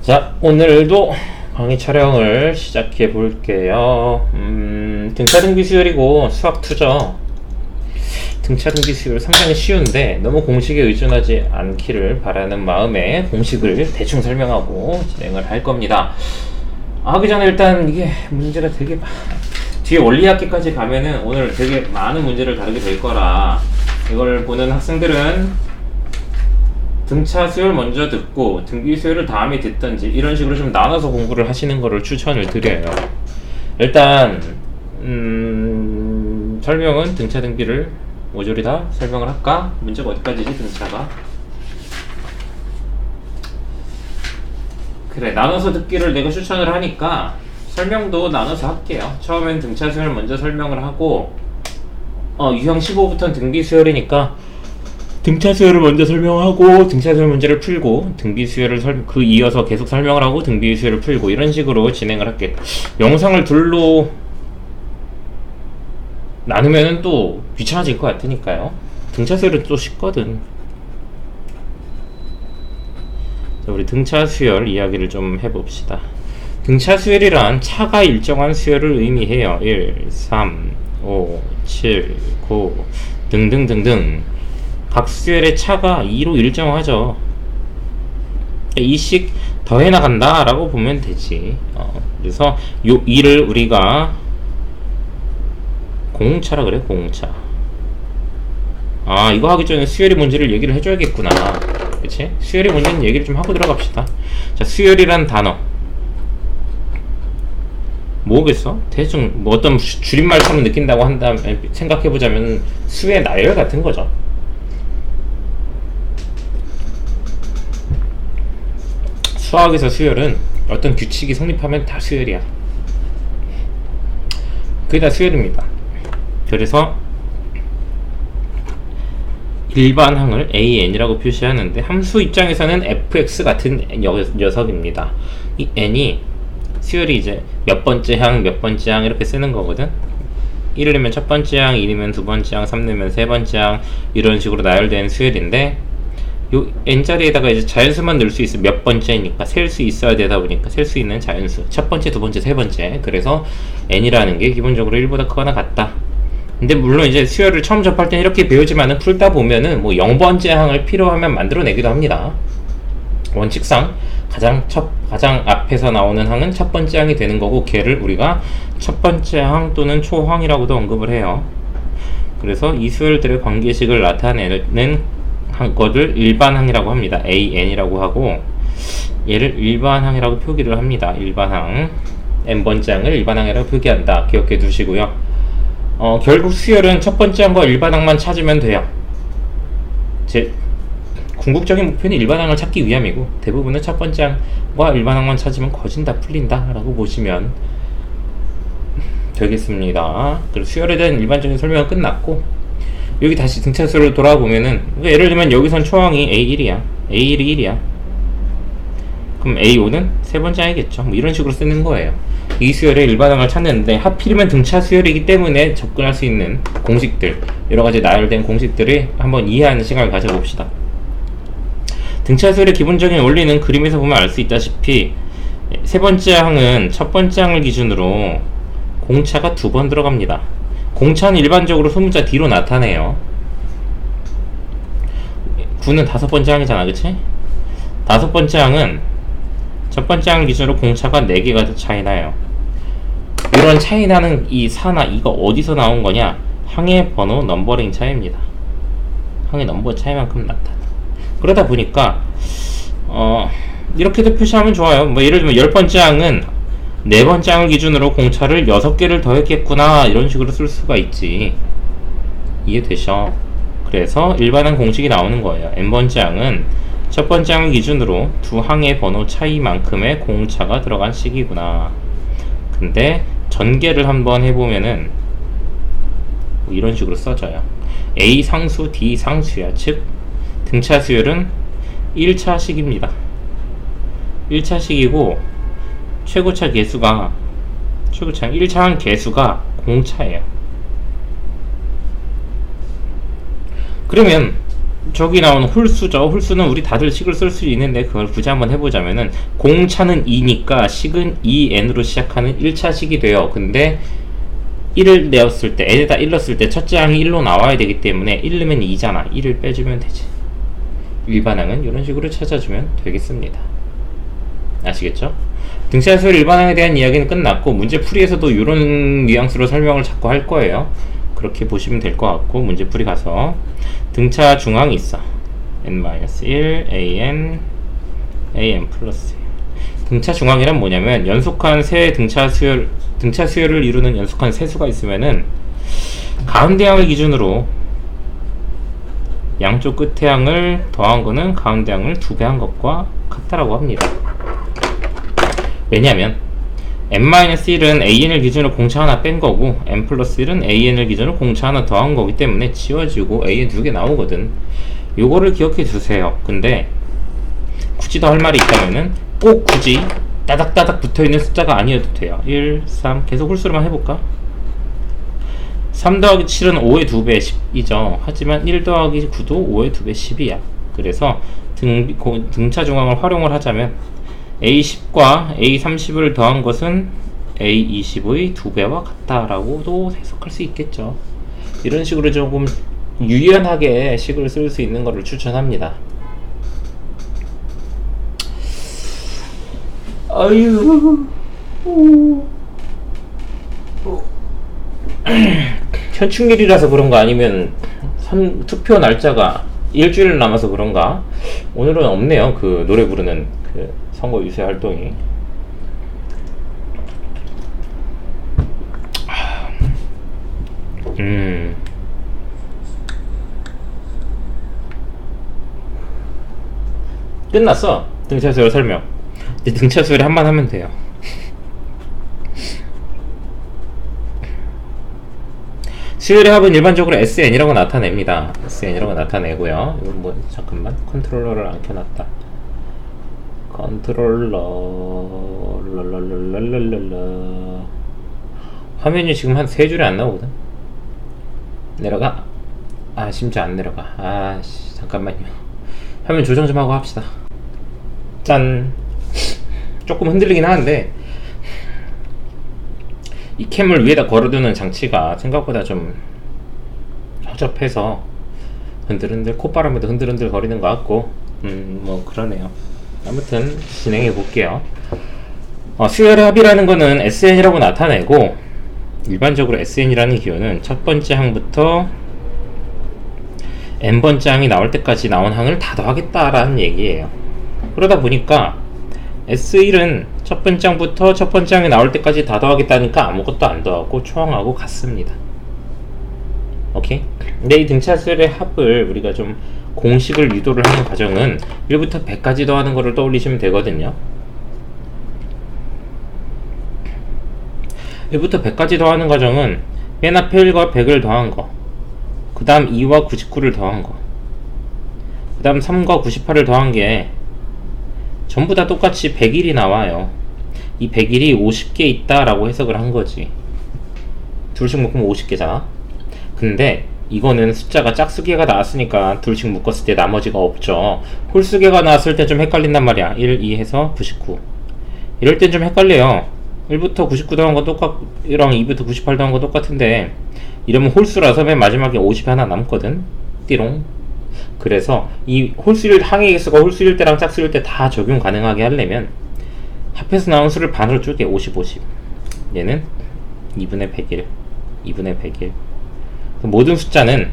자, 오늘도 강의 촬영을 시작해 볼게요. 등차 등비 수열이고 수학 투죠. 등차 등비 수열 상당히 쉬운데 너무 공식에 의존하지 않기를 바라는 마음에 공식을 대충 설명하고 진행을 할 겁니다. 하기 전에 일단 이게 문제가 되게 뒤에 원리학기까지 가면은 오늘 되게 많은 문제를 다루게 될 거라 이걸 보는 학생들은 등차 수열 먼저 듣고 등비 수열을 다음에 듣던지 이런 식으로 좀 나눠서 공부를 하시는 거를 추천을 드려요. 일단 설명은 등차 등비를 모조리 다 설명을 할까? 문제가 어디까지지 등차가? 그래, 나눠서 듣기를 내가 추천을 하니까 설명도 나눠서 할게요. 처음엔 등차 수열 먼저 설명을 하고 유형 15부터는 등비 수열이니까 등차 수열을 먼저 설명하고 등차 수열 문제를 풀고 등비 수열을 이어서 계속 설명을 하고 등비 수열을 풀고 이런 식으로 진행을 할게. 영상을 둘로 나누면은 또 귀찮아질 것 같으니까요. 등차 수열은 또 쉽거든. 자, 우리 등차 수열 이야기를 좀 해봅시다. 등차 수열이란 차가 일정한 수열을 의미해요. 1, 3, 5, 7, 9 등등등등. 각 수열의 차가 2로 일정하죠. 2씩 더해 나간다 라고 보면 되지. 그래서 요 2를 우리가 공차라 그래. 공차. 이거 하기 전에 수열의 문제를 얘기를 해줘야겠구나. 그치? 수열의 문제는 얘기를 좀 하고 들어갑시다. 자, 수열이란 단어 뭐겠어? 대충 뭐 어떤 줄임말처럼 느낀다고 한다면 생각해보자면 수의 나열 같은 거죠. 수학에서 수열은 어떤 규칙이 성립하면 다 수열이야. 그게 다 수열입니다. 그래서 일반항을 AN이라고 표시하는데 함수 입장에서는 fx 같은 녀석입니다. 이 n이 수열이 이제 몇 번째 항, 몇 번째 항 이렇게 쓰는 거거든. 1을 넣으면 첫 번째 항, 2 넣으면 두 번째 항, 3 넣으면 세 번째 항 이런 식으로 나열된 수열인데 요 n자리에다가 이제 자연수만 넣을 수 있어. 몇 번째니까 셀 수 있어야 되다 보니까 셀 수 있는 자연수 첫 번째, 두 번째, 세 번째. 그래서 n이라는 게 기본적으로 1보다 크거나 같다. 근데 물론 이제 수열을 처음 접할 땐 이렇게 배우지만은 풀다 보면은 뭐 0번째 항을 필요하면 만들어내기도 합니다. 원칙상 가장 앞에서 나오는 항은 첫 번째 항이 되는 거고 걔를 우리가 첫 번째 항 또는 초항이라고도 언급을 해요. 그래서 이 수열들의 관계식을 나타내는 것을 일반항이라고 합니다. AN이라고 하고 얘를 일반항이라고 표기를 합니다. 일반항 n번째 항을 일반항이라고 표기한다. 기억해 두시고요. 결국 수열은 첫 번째 항과 일반항만 찾으면 돼요. 제 궁극적인 목표는 일반항을 찾기 위함이고 대부분은 첫 번째 항과 일반항만 찾으면 거진 다 풀린다 라고 보시면 되겠습니다. 그리고 수열에 대한 일반적인 설명은 끝났고 여기 다시 등차 수열로 돌아보면은 예를 들면 여기선 초항이 A1이야. A1이 1이야. 그럼 A5는 세 번째 항이겠죠. 뭐 이런 식으로 쓰는 거예요. 이 수열의 일반항을 찾는데 하필이면 등차 수열이기 때문에 접근할 수 있는 공식들, 여러가지 나열된 공식들을 한번 이해하는 시간을 가져봅시다. 등차 수열의 기본적인 원리는 그림에서 보면 알 수 있다시피 세 번째 항은 첫 번째 항을 기준으로 공차가 2번 들어갑니다. 공차는 일반적으로 소문자 뒤로 나타내요. 9는 5번째 항이잖아, 그치? 5번째 항은 첫 번째 항 기준으로 공차가 4개가 차이나요. 이런 차이나는 이 4나 2가 어디서 나온 거냐? 항의 번호 넘버링 차이입니다. 항의 넘버 차이만큼 나타나. 그러다 보니까 이렇게도 표시하면 좋아요. 뭐 예를 들면 10번째 항은 4번째 항을 기준으로 공차를 6개를 더했겠구나 이런 식으로 쓸 수가 있지. 이해되셔? 그래서 일반항 공식이 나오는 거예요. n번째 항은 첫 번째 항을 기준으로 두 항의 번호 차이만큼의 공차가 들어간 식이구나. 근데 전개를 한번 해보면은 뭐 이런 식으로 써져요. A 상수, D 상수야. 즉 등차 수열은 1차식입니다. 1차식이고 최고차 개수가 1차항 개수가 공차예요. 그러면 저기 나오는 홀수죠. 홀수는 우리 다들 식을 쓸 수 있는데 그걸 굳이 한번 해보자면은 공차는 2니까 식은 2n으로 시작하는 1차 식이 돼요. 근데 1을 내었을 때 n에다 1 넣었을 때 첫째 항이 1로 나와야 되기 때문에 1 넣으면 2잖아. 1을 빼주면 되지. 일반항은 이런 식으로 찾아주면 되겠습니다. 아시겠죠? 등차수열 일반항에 대한 이야기는 끝났고 문제풀이에서도 이런 뉘앙스로 설명을 자꾸 할 거예요. 그렇게 보시면 될 것 같고 문제풀이 가서 등차 중항이 있어. n-1 an an 플러스 등차 중항이란 뭐냐면 연속한 세 등차 수열을 이루는 연속한 세수가 있으면은 가운데 항을 기준으로 양쪽 끝의 항을 더한 거는 가운데 항을 2배 한 것과 같다라고 합니다. 왜냐면 n-1은 an을 기준으로 공차 하나 뺀 거고 n 플러스 1은 an을 기준으로 공차 하나 더한 거기 때문에 지워지고 an 2개 나오거든. 요거를 기억해 두세요. 근데 굳이 더 할 말이 있다면은 꼭 굳이 따닥따닥 붙어있는 숫자가 아니어도 돼요. 1, 3 계속 홀수로만 해볼까? 3 더하기 7은 5의 2배 10이죠. 하지만 1 더하기 9도 5의 2배 10이야. 그래서 등차 중항을 활용을 하자면 A10과 A30을 더한 것은 A20의 2배와 같다라고도 해석할 수 있겠죠. 이런 식으로 조금 유연하게 식을 쓸 수 있는 것을 추천합니다. 아유. 현충일이라서 그런가 아니면 투표 날짜가 일주일 남아서 그런가 오늘은 없네요. 그 노래 부르는 그 선거 유세 활동이. 끝났어. 등차수열 설명. 이제 등차수열에 한번 하면 돼요. 수열의 합은 일반적으로 SN이라고 나타냅니다. SN이라고 나타내고요. 이건 뭐 잠깐만 컨트롤러를 안 켜놨다. 컨트롤러 랄랄랄랄랄랄라. 화면이 지금 한 3줄이 안 나오거든. 내려가. 아 심지어 안 내려가. 아 잠깐만요. 화면 조정 좀 하고 합시다. 짠. 조금 흔들리긴 하는데 이 캠을 위에다 걸어두는 장치가 생각보다 좀 허접해서 흔들흔들 콧바람에도 흔들흔들 거리는 것 같고 뭐 그러네요. 아무튼 진행해 볼게요. 수열의 합이라는 거는 SN이라고 나타내고 일반적으로 SN이라는 기호는 첫 번째 항부터 n번째 항이 나올 때까지 나온 항을 다 더하겠다라는 얘기예요. 그러다 보니까 S1은 첫 번째 항부터 첫 번째 항이 나올 때까지 다 더하겠다니까 아무것도 안 더하고 초항하고 같습니다. 오케이? 근데 이 등차수열의 합을 우리가 좀 공식을 유도를 하는 과정은 1부터 100까지 더하는 거를 떠올리시면 되거든요. 1부터 100까지 더하는 과정은 맨 앞에 1과 100을 더한 거, 그 다음 2와 99를 더한 거, 그 다음 3과 98을 더한 게 전부 다 똑같이 100일이 나와요. 이 100일이 50개 있다라고 해석을 한 거지. 둘씩 묶으면 50개잖아. 근데 이거는 숫자가 짝수개가 나왔으니까 둘씩 묶었을 때 나머지가 없죠. 홀수개가 나왔을 때 좀 헷갈린단 말이야. 1, 2 해서 99. 이럴 땐 좀 헷갈려요. 1부터 99 더한 거 똑같이랑 2부터 98 더한 거 똑같은데 이러면 홀수라서 맨 마지막에 50이 하나 남거든. 띠롱. 그래서 이 홀수일 항의 개수가 홀수일 때랑 짝수일 때 다 적용 가능하게 하려면 합해서 나온 수를 반으로 줄게. 50, 50. 얘는 2분의 100일, 2분의 100일. 모든 숫자는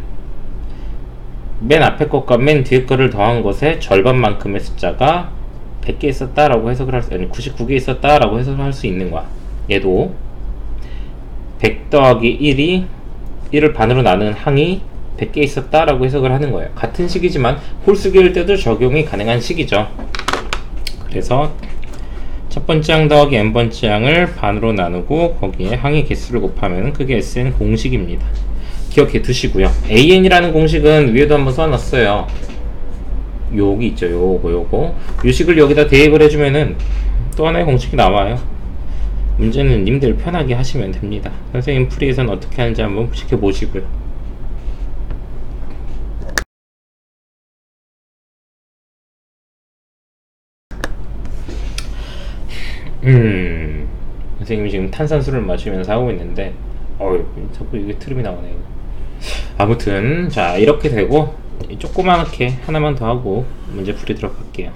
맨 앞에 것과 맨 뒤에 거를 더한 것의 절반만큼의 숫자가 100개 있었다라고 해석을 할 수, 아니 99개 있었다라고 해석을 할 수 있는 거야. 얘도 100 더하기 1이 1을 반으로 나누는 항이 100개 있었다라고 해석을 하는 거예요. 같은 식이지만 홀수기일 때도 적용이 가능한 식이죠. 그래서 첫 번째 항 더하기 n번째 항을 반으로 나누고 거기에 항의 개수를 곱하면 그게 SN 공식입니다. 기억해 두시고요. AN이라는 공식은 위에도 한번 써놨어요. 여기 있죠. 요거 요 식을 여기다 대입을 해주면은 또 하나의 공식이 나와요. 문제는 님들 편하게 하시면 됩니다. 선생님 풀이에서는 어떻게 하는지 한번 지켜보시고요. 선생님이 지금 탄산수를 마시면서 하고 있는데 자꾸 이게 트름이 나오네요. 아무튼 자 이렇게 되고 조그맣게 하나만 더 하고 문제 풀이도록 할게요.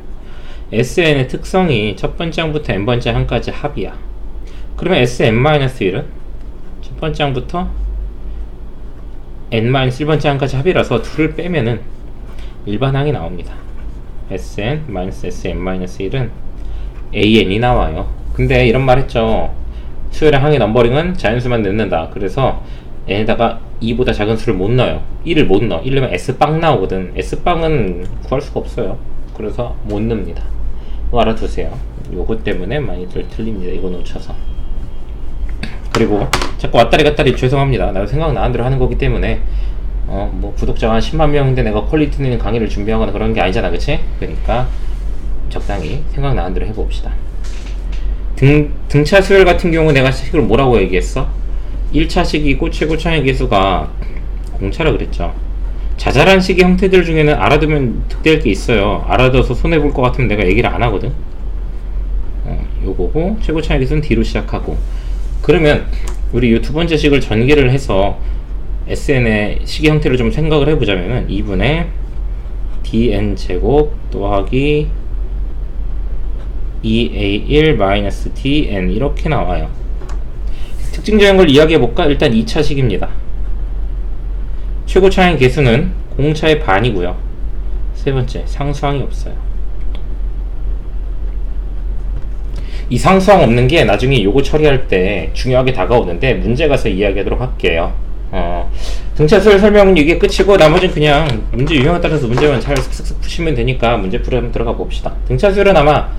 SN의 특성이 첫 번째 항부터 n번째 항까지 합이야. 그러면 Sn-1은 첫 번째 항부터 n-1번째 항까지 합이라서 둘을 빼면은 일반 항이 나옵니다. Sn-Sn-1은 AN이 나와요. 근데 이런 말 했죠. 수열의 항의 넘버링은 자연수만 넣는다. 그래서 n에다가 2보다 작은 수를 못 넣어요. 1을 못 넣어. 1 넣으면 S빵 나오거든. S빵은 구할 수가 없어요. 그래서 못 넣습니다. 이거 알아두세요. 요거 때문에 많이들 틀립니다. 이거 놓쳐서. 그리고 자꾸 왔다리 갔다리 죄송합니다. 나도 생각나는 대로 하는 거기 때문에 뭐 구독자가 한 10만 명인데 내가 퀄리티 있는 강의를 준비하거나 그런 게 아니잖아, 그치? 그러니까 적당히 생각나는 대로 해봅시다. 등차 수열 같은 경우 내가 식을 뭐라고 얘기했어? 1차식이고 최고 차의 개수가 공차라 그랬죠. 자잘한 식의 형태들 중에는 알아두면 득될 게 있어요. 알아둬서 손해볼 것 같으면 내가 얘기를 안 하거든. 요거고 최고 차의 개수는 D로 시작하고. 그러면 우리 이 두 번째 식을 전개를 해서 SN의 식의 형태를 좀 생각을 해보자면은 2분의 dn제곱 더하기 2a1-dn 이렇게 나와요. 특징적인 걸 이야기해볼까? 일단 2차식입니다. 최고 차의 개수는 공차의 반이고요. 세 번째, 상수항이 없어요. 이 상수항 없는 게 나중에 요거 처리할 때 중요하게 다가오는데 문제 가서 이야기하도록 할게요. 등차수열 설명은 이게 끝이고 나머지는 그냥 문제 유형에 따라서 문제만 잘 슥슥슥 푸시면 되니까 문제 풀이 한번 들어가 봅시다. 등차수열은 아마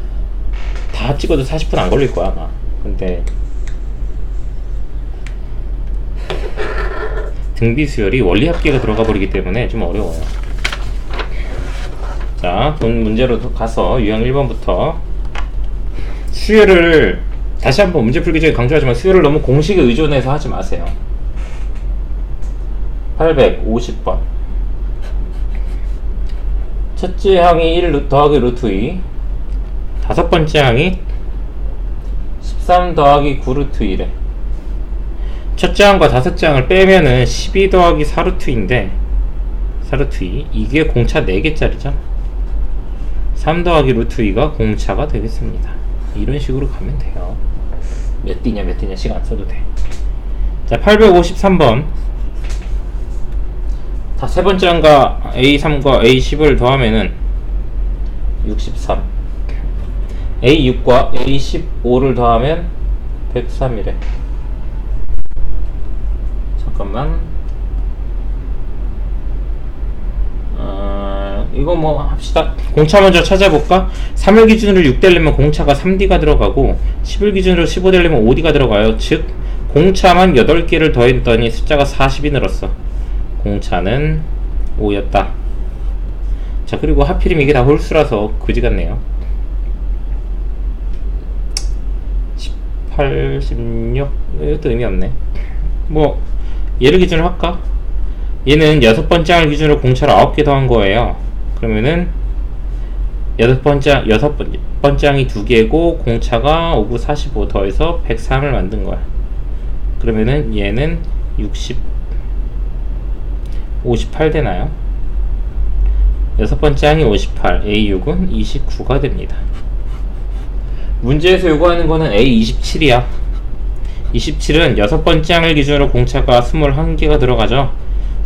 다 찍어도 40분 안 걸릴 거야 아마. 근데 등비수열이 원리합계가 들어가 버리기 때문에 좀 어려워요. 자, 본 문제로 가서 유형 1번부터 수열을 다시 한번 문제 풀기 전에 강조하지만 수열을 너무 공식에 의존해서 하지 마세요. 850번 첫째 항이 1 더하기 루트 2, 다섯 번째 항이 13 더하기 9 루트 1에 첫째 항과 다섯째 항을 빼면은 12 더하기 4 루트 2인데 4 루트 2 이게 공차 4개짜리죠. 3 더하기 루트 2가 공차가 되겠습니다. 이런 식으로 가면 돼요. 몇 D냐 몇 D냐 시간 써도 돼. 자, 853번 다 세 번째 항과 A3과 A10을 더하면은 63, A6과 A15를 더하면 103이래. 잠깐만. 이거 뭐 합시다. 공차 먼저 찾아볼까? 3일 기준으로 6 되려면 공차가 3D가 들어가고 10일 기준으로 15 되려면 5D가 들어가요. 즉 공차만 8개를 더했더니 숫자가 40이 늘었어. 공차는 5였다. 자, 그리고 하필이면 이게 다 홀수라서 그지 같네요. 18, 16 이것도 의미 없네. 뭐 얘를 기준으로 할까? 얘는 6번째 항을 기준으로 공차를 9개 더한 거예요. 그러면은 6번째 항이 2개고 공차가 5, 9, 45 더해서 103을 만든 거야. 그러면은 얘는 58 되나요? 6번째 항이 58, A6은 29가 됩니다. 문제에서 요구하는 거는 A27이야. 27은 6번째 항을 기준으로 공차가 21개가 들어가죠.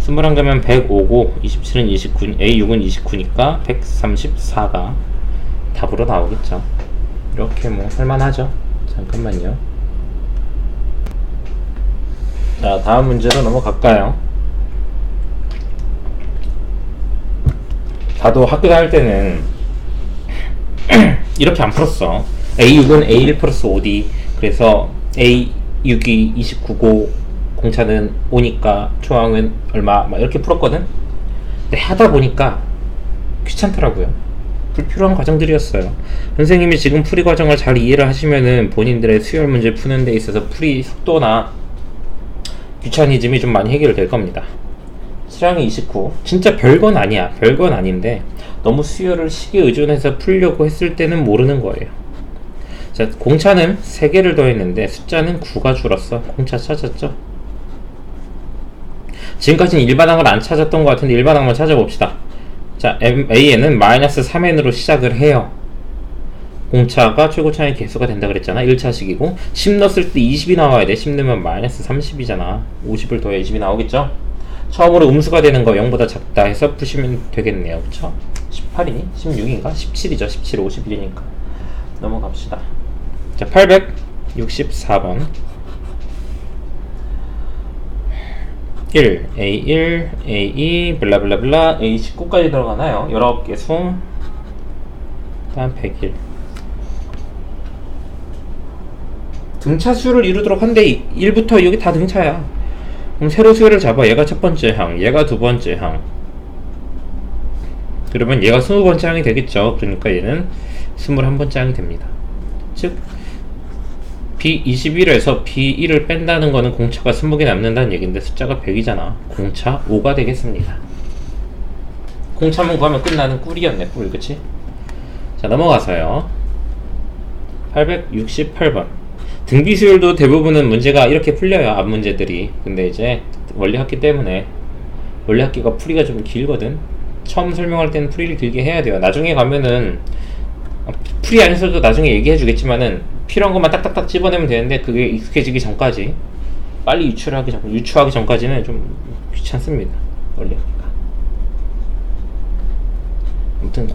21개면 105고 27은 29, A6은 29니까 134가 답으로 나오겠죠. 이렇게 뭐 할만하죠. 잠깐만요. 자, 다음 문제로 넘어갈까요? 나도 학교 다닐 때는 이렇게 안 풀었어. A6은 A1 플러스 5D, 그래서 A6이 29고 공차는 5니까 초항은 얼마 막 이렇게 풀었거든. 근데 하다 보니까 귀찮더라고요. 불필요한 과정들이었어요. 선생님이 지금 풀이 과정을 잘 이해를 하시면은 본인들의 수열 문제 푸는 데 있어서 풀이 속도나 귀차니즘이 좀 많이 해결될 겁니다. 7항이 29, 진짜 별건 아니야. 별건 아닌데 너무 수열을 식에 의존해서 풀려고 했을 때는 모르는 거예요. 자, 공차는 3개를 더했는데 숫자는 9가 줄었어. 공차 찾았죠? 지금까지는 일반항을 안 찾았던 것 같은데 일반항만 찾아봅시다. 자, AN은 마이너스 3n으로 시작을 해요. 공차가 최고차의 개수가 된다 그랬잖아. 1차식이고 10 넣었을 때 20이 나와야 돼. 10 넣으면 마이너스 30이잖아. 50을 더해 20이 나오겠죠? 처음으로 음수가 되는 거 0보다 작다 해서 푸시면 되겠네요. 그쵸? 18이니? 16인가? 17이죠. 17, 51이니까 넘어갑시다. 자, 864번 1, A1, A2, 블라블라블라 A19까지 들어가나요? 여러 개 수 다음 101 등차 수를 이루도록 한데 1부터 여기 다 등차야. 그럼 세로 수열을 잡아. 얘가 첫 번째 항, 얘가 두 번째 항. 그러면 얘가 20번째 항이 되겠죠. 그러니까 얘는 21번째 항이 됩니다. 즉 B21에서 B1을 뺀다는 거는 공차가 20개 남는다는 얘기인데 숫자가 100이잖아. 공차 5가 되겠습니다. 공차만 구하면 끝나는 꿀이었네. 꿀, 그치? 자, 넘어가서요 868번 등비수열도 대부분은 문제가 이렇게 풀려요. 앞 문제들이. 근데 이제 원리학기 때문에 원리학기가 풀이가 좀 길거든. 처음 설명할 때는 풀이를 길게 해야 돼요. 나중에 가면은 풀이 안에서도 나중에 얘기해 주겠지만은 필요한 것만 딱딱딱 집어내면 되는데 그게 익숙해지기 전까지 빨리 유추하기 전까지는 좀 귀찮습니다. 원리학기가. 아무튼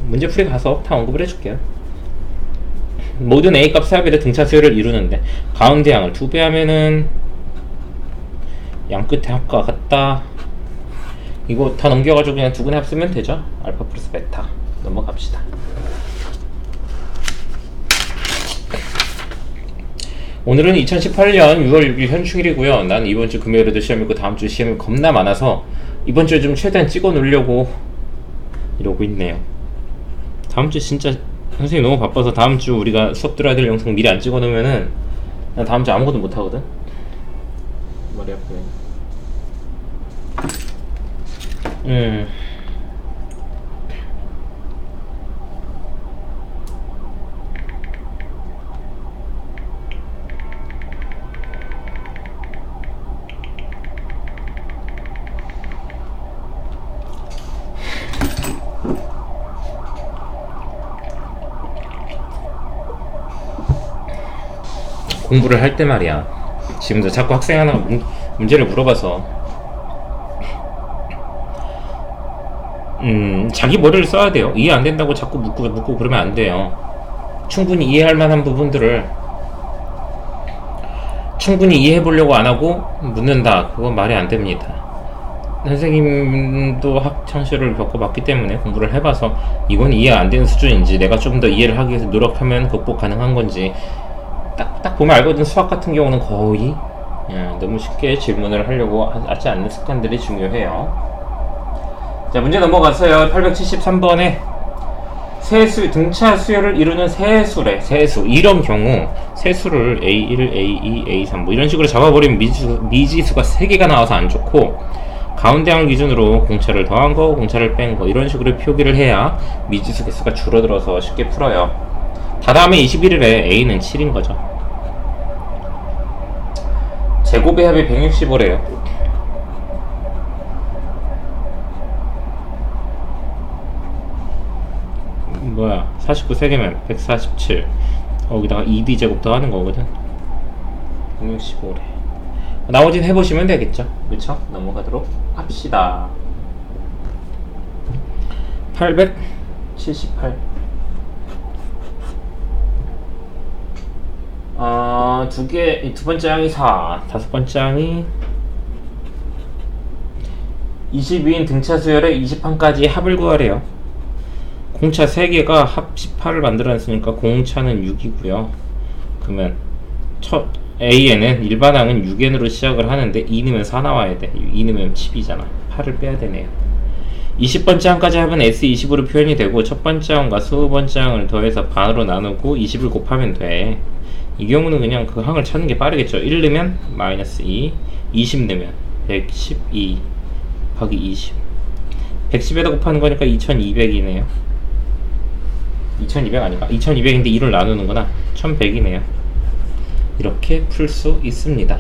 문제 풀이 가서 다 언급을 해줄게요. 모든 A값 사비의 등차 수열을 이루는데 가운데 양을 2배 하면은 양 끝에 합과 같다. 이거 다 넘겨가지고 그냥 두근에 합쓰면 되죠. 알파 플러스 베타. 넘어갑시다. 오늘은 2018년 6월 6일 현충일이고요. 난 이번 주 금요일에도 시험 있고 다음 주 시험이 겁나 많아서 이번 주에 좀 최대한 찍어 놓으려고 이러고 있네요. 다음 주 진짜 선생님 너무 바빠서 다음 주 우리가 수업 들어야 될 영상 미리 안 찍어 놓으면은 나 다음 주 아무것도 못 하거든. 머리 아프네. 공부를 할 때 말이야. 지금도 자꾸 학생 하나 문제를 물어봐서 자기 머리를 써야 돼요. 이해 안 된다고 자꾸 묻고 그러면 안 돼요. 충분히 이해할 만한 부분들을 충분히 이해해 보려고 안 하고 묻는다. 그건 말이 안 됩니다. 선생님도 학창시절을 겪어봤기 때문에 공부를 해봐서 이건 이해 안 되는 수준인지 내가 좀 더 이해를 하기 위해서 노력하면 극복 가능한 건지 딱 보면 알거든. 수학 같은 경우는 거의 너무 쉽게 질문을 하려고 하지 않는 습관들이 중요해요. 자, 문제 넘어갔어요. 873번에 세수, 등차 수열을 이루는 세수래. 세수. 이런 경우 세수를 A1, A2, A3 뭐 이런 식으로 잡아버리면 미지수가 3개가 나와서 안 좋고 가운데 항 기준으로 공차를 더한 거, 공차를 뺀 거 이런 식으로 표기를 해야 미지수 개수가 줄어들어서 쉽게 풀어요. 다 다음에 21일에 A는 7인 거죠. 제곱의 합이 165래요. 뭐야, 49 3개면 147. 거기다가 2D 제곱 더 하는 거거든. 165래. 나머지는 해보시면 되겠죠. 그쵸? 넘어가도록 합시다. 878. 두 번째 항이 4, 다섯 번째 항이 22인 등차 수열의 20항까지 합을 구하래요. 공차 3개가 합 18을 만들어냈으니까 공차는 6이고요. 그러면 첫 AN은 일반항은 6n으로 시작을 하는데 2 넣으면 4 나와야 돼. 2 넣으면 10이잖아. 8을 빼야 되네요. 20번째 항까지 합은 S20으로 표현이 되고 첫 번째 항과 20번째 항을 더해서 반으로 나누고 20을 곱하면 돼. 이 경우는 그냥 그 항을 찾는 게 빠르겠죠. 1 넣으면 마이너스 2, 20 넣으면 112 곱하기 20. 110에다 곱하는 거니까 2200이네요. 2200 아닌가? 2200인데 2를 나누는구나. 1100이네요. 이렇게 풀 수 있습니다.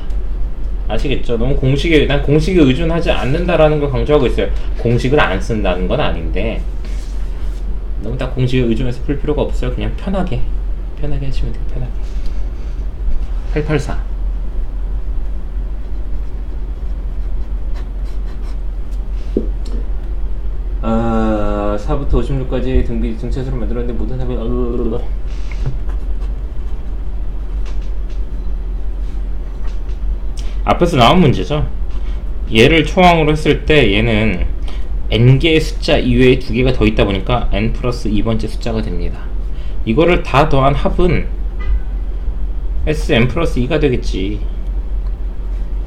아시겠죠? 너무 난 공식에 의존하지 않는다라는 걸 강조하고 있어요. 공식을 안 쓴다는 건 아닌데 너무 딱 공식에 의존해서 풀 필요가 없어요. 그냥 편하게 하시면 돼요. 편하게. 884 4부터 56까지 등차수를 만들었는데 모든 합이 앞에서 나온 문제죠. 얘를 초항으로 했을 때 얘는 n개의 숫자 이외에 2개가 더 있다 보니까 n 플러스 2번째 숫자가 됩니다. 이거를 다 더한 합은 sn 플러스 2가 되겠지.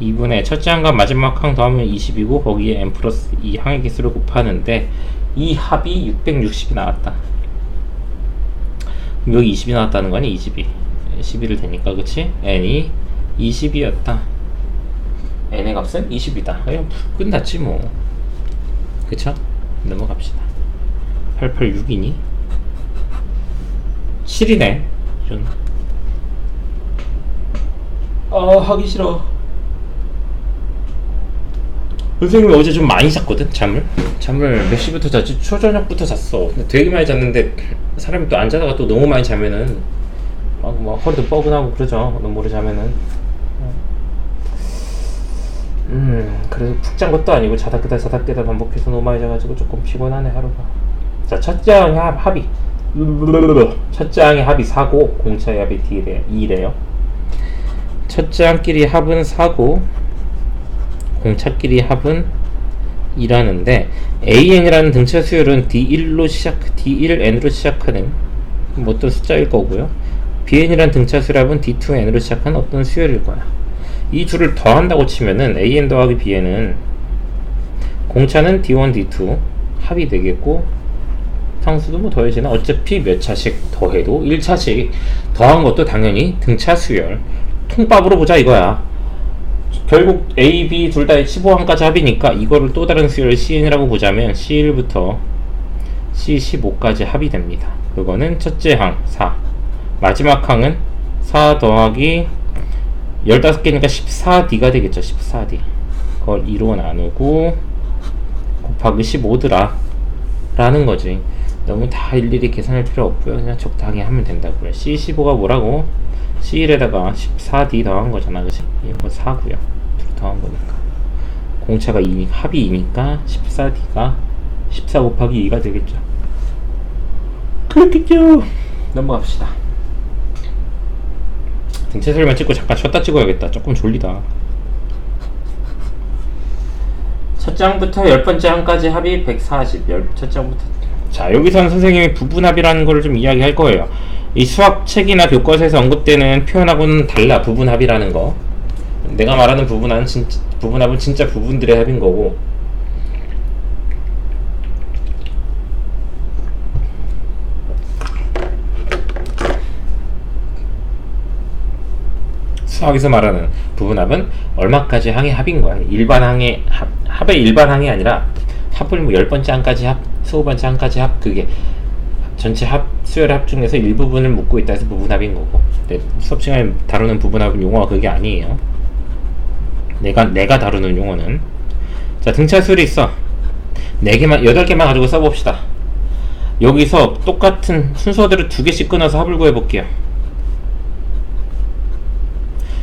2분의 첫째 항과 마지막 항 더하면 20이고 거기에 n 플러스 2 항의 개수를 곱하는데 이 합이 660이 나왔다. 그럼 여기 20이 나왔다는 거 아니? 22 11을 되니까 그치? n이 20이었다. n의 값은 20이다. 그냥 끝났지 뭐. 그쵸? 넘어갑시다. 886이니? 7이네. 좀. 하기 싫어. 선생님이 어제 좀 많이 잤거든? 잠을 몇 시부터 잤지? 초저녁부터 잤어. 근데 되게 많이 잤는데 사람이 또 안 자다가 또 너무 많이 자면은 막 허리도 뻐근하고 그러죠. 너무 오래 자면은. 그래서 푹 잔 것도 아니고 자다 깨다 반복해서 너무 많이 자가지고 조금 피곤하네 하루가. 자, 첫째 항의 합이 첫째 항의 합이 4고 공차의 합이 2래요. 첫째 항끼리 합은 4고 공차끼리 합은 2라는데 AN이라는 등차 수열은 D1N으로 시작하는 어떤 숫자일 거고요. BN이라는 등차 수열합은 D2N으로 시작하는 어떤 수열일 거야. 이 둘을 더한다고 치면은 AN 더하기 BN은 공차는 D1, D2 합이 되겠고 상수도 뭐 더해지나 어차피 몇 차씩 더해도 1차씩 더한 것도 당연히 등차 수열. 통밥으로 보자 이거야. 결국 A, B 둘 다 15항까지 합이니까 이거를 또 다른 수열 CN이라고 보자면 C1부터 C15까지 합이 됩니다. 그거는 첫째 항 4, 마지막 항은 4 더하기 15개니까 14D가 되겠죠. 14D 그걸 2로 나누고 곱하기 15더라 라는 거지. 너무 다 일일이 계산할 필요 없고요. 그냥 적당히 하면 된다고요. C15가 뭐라고? C1에다가 14D 더한 거잖아, 그치? 이거 4구요. 둘 더한 거니까. 공차가 2니까, 합이 2니까 14D가 14 곱하기 2가 되겠죠. 그렇겠죠. 넘어갑시다. 등차설만 찍고 잠깐 쉬었다 찍어야겠다. 조금 졸리다. 첫 장부터 10번째 항까지 합이 140. 첫 장부터. 자, 여기서는 선생님이 부분합이라는 걸 좀 이야기할 거예요. 이 수학책이나 교과서에서 언급되는 표현하고는 달라. 부분합이라는 거. 내가 말하는 부분합은 진짜 부분들의 합인 거고, 수학에서 말하는 부분합은 얼마까지 항의 합인 거야. 일반 항의 합의 일반 항이 아니라 합을 뭐 10번째 항까지 합, 25번째 항까지 합, 그게 전체 합, 수열의 합 중에서 일부분을 묶고 있다 해서 부분합인 거고. 근데 수업 시간에 다루는 부분합은 용어가 그게 아니에요. 내가 다루는 용어는. 자, 등차수열이 있어. 4개만, 8개만 가지고 써봅시다. 여기서 똑같은 순서대로 2개씩 끊어서 합을 구해볼게요.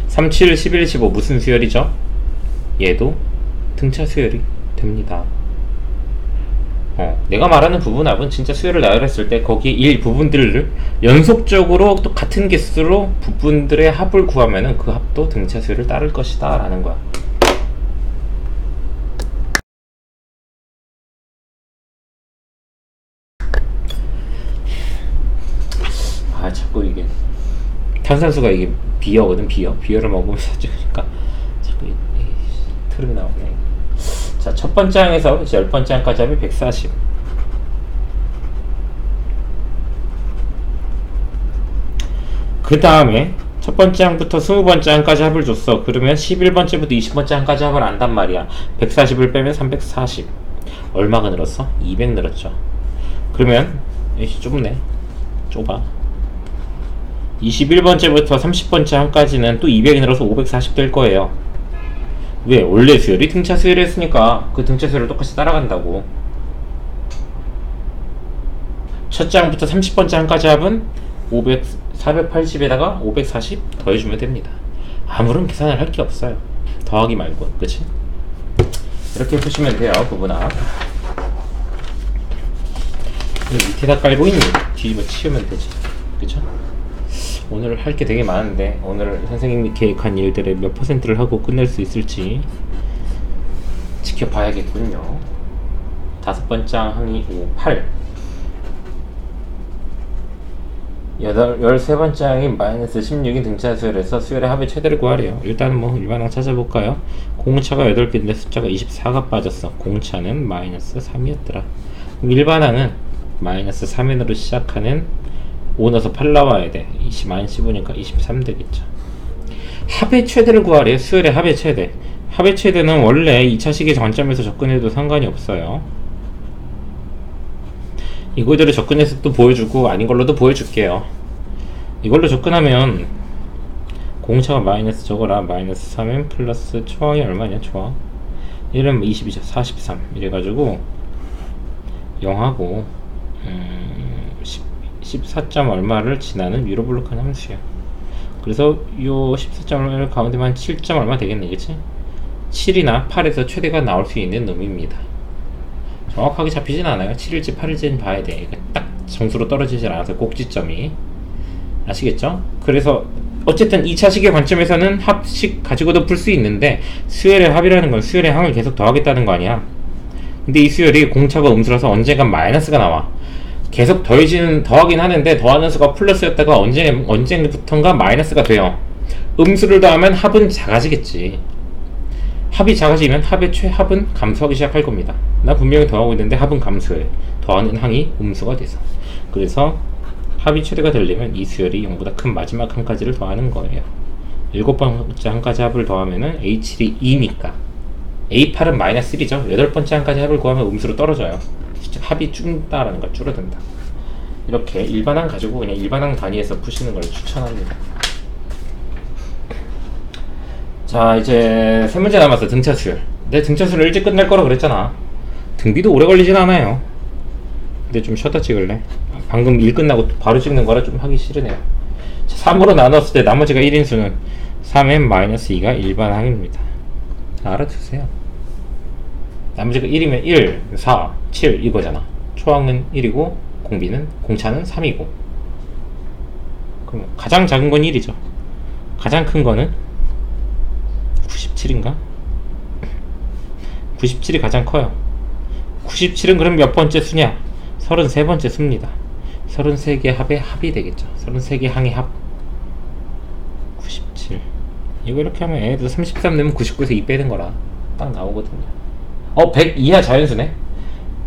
3, 7, 11, 15 무슨 수열이죠? 얘도 등차 수열이 됩니다. 내가 말하는 부분합은 진짜 수열을 나열했을 때 거기에 이 부분들을 연속적으로 또 같은 개수로 부분들의 합을 구하면은 그 합도 등차 수열을 따를 것이다 라는 거야. 자꾸 이게 탄산수가 이게 비어거든. 비어를 먹으면서 찍으니까 자꾸 트름이 나오네. 자, 첫 번째 항에서 10번째 항까지 합이 140. 그 다음에 첫 번째 항부터 20번째 항까지 합을 줬어. 그러면 11번째부터 20번째 항까지 합을 안단 말이야. 140을 빼면 340. 얼마가 늘었어? 200 늘었죠. 그러면 좁네. 좁아. 21번째부터 30번째 항까지는 또 200이 늘어서 540 될 거예요. 왜? 원래 수열이 등차 수열이 했으니까 그 등차 수열을 똑같이 따라간다고. 첫 장부터 30번째 항까지 합은 480에다가 540 더해주면 됩니다. 아무런 계산을 할 게 없어요. 더하기 말고, 그치? 이렇게 보시면 돼요, 부분합. 밑에다 깔고 있니? 뒤집어 치우면 되지. 그쵸? 오늘 할 게 되게 많은데, 오늘 선생님이 계획한 일들의 몇 %를 하고 끝낼 수 있을지 지켜봐야겠군요. 5번째 항이 8. 13번째 항이 마이너스 16인 등차 수열에서 수열의 합의 최대를 구하래요. 일단은 뭐 일반항 찾아볼까요? 공차가 8개인데 숫자가 24가 빠졌어. 공차는 마이너스 3이었더라. 그럼 일반항은 마이너스 3n으로 시작하는 5 넣어서 8 나와야 돼. 마이너스 15니까 23 되겠죠. 합의 최대를 구하래요. 수열의 합의 최대. 합의 최대는 원래 2차식의 관점에서 접근해도 상관이 없어요. 이거대로 접근해서 또 보여주고 아닌 걸로도 보여줄게요. 이걸로 접근하면 공차가 마이너스 저거라 마이너스 3n 플러스 초항이 얼마냐 초항 1은 22죠 43 이래가지고 0하고 14점 얼마를 지나는 위로 블록한 함수야. 그래서 요 14점 얼마를 가운데만 7점 얼마 되겠네, 그치? 7이나 8에서 최대가 나올 수 있는 놈입니다. 정확하게 잡히진 않아요. 7일지 8일지는 봐야 돼. 딱 점수로 떨어지질 않아서 꼭지점이. 아시겠죠? 그래서 어쨌든 2차식의 관점에서는 합식 가지고도 풀 수 있는데 수열의 합이라는 건 수열의 항을 계속 더하겠다는 거 아니야. 근데 이 수열이 공차가 음수라서 언젠간 마이너스가 나와. 계속 더하긴 하는데 더하는 수가 플러스였다가 언제부턴가 마이너스가 돼요. 음수를 더하면 합은 작아지겠지. 합이 작아지면 합의 최합은 감소하기 시작할 겁니다. 나 분명히 더하고 있는데 합은 감소해. 더하는 항이 음수가 돼서. 그래서 합이 최대가 되려면 이 수열이 0보다 큰 마지막 항까지를 더하는 거예요. 7번째 항까지 합을 더하면은 A7이 2니까 A8은 마이너스 1이죠. 8번째 항까지 합을 구하면 음수로 떨어져요. 합이 줄다라는 걸 줄어든다. 이렇게 일반항 가지고 그냥 일반항 단위에서 푸시는 걸 추천합니다. 자, 이제 3문제 남았어. 등차수열. 내 등차수열 일찍 끝날 거라 그랬잖아. 등비도 오래 걸리진 않아요. 근데 좀 쉬었다 찍을래? 방금 일 끝나고 바로 찍는 거라 좀 하기 싫으네요. 자, 3으로 나눴을 때 나머지가 1인수는 3n-2가 일반항입니다. 알아두세요. 나머지가 1이면 1, 4, 7 이거잖아. 초항은 1이고 공차는 3이고. 그럼 가장 작은 건 1이죠. 가장 큰 거는 97인가? 97이 가장 커요. 97은 그럼 몇 번째 수냐? 33번째 수입니다. 33개 합의 합이 되겠죠. 33개 항의 합 97. 이거 이렇게 하면 얘도 33 넣으면 99에서 2 빼는 거라 딱 나오거든요. 100 이하 자연수네?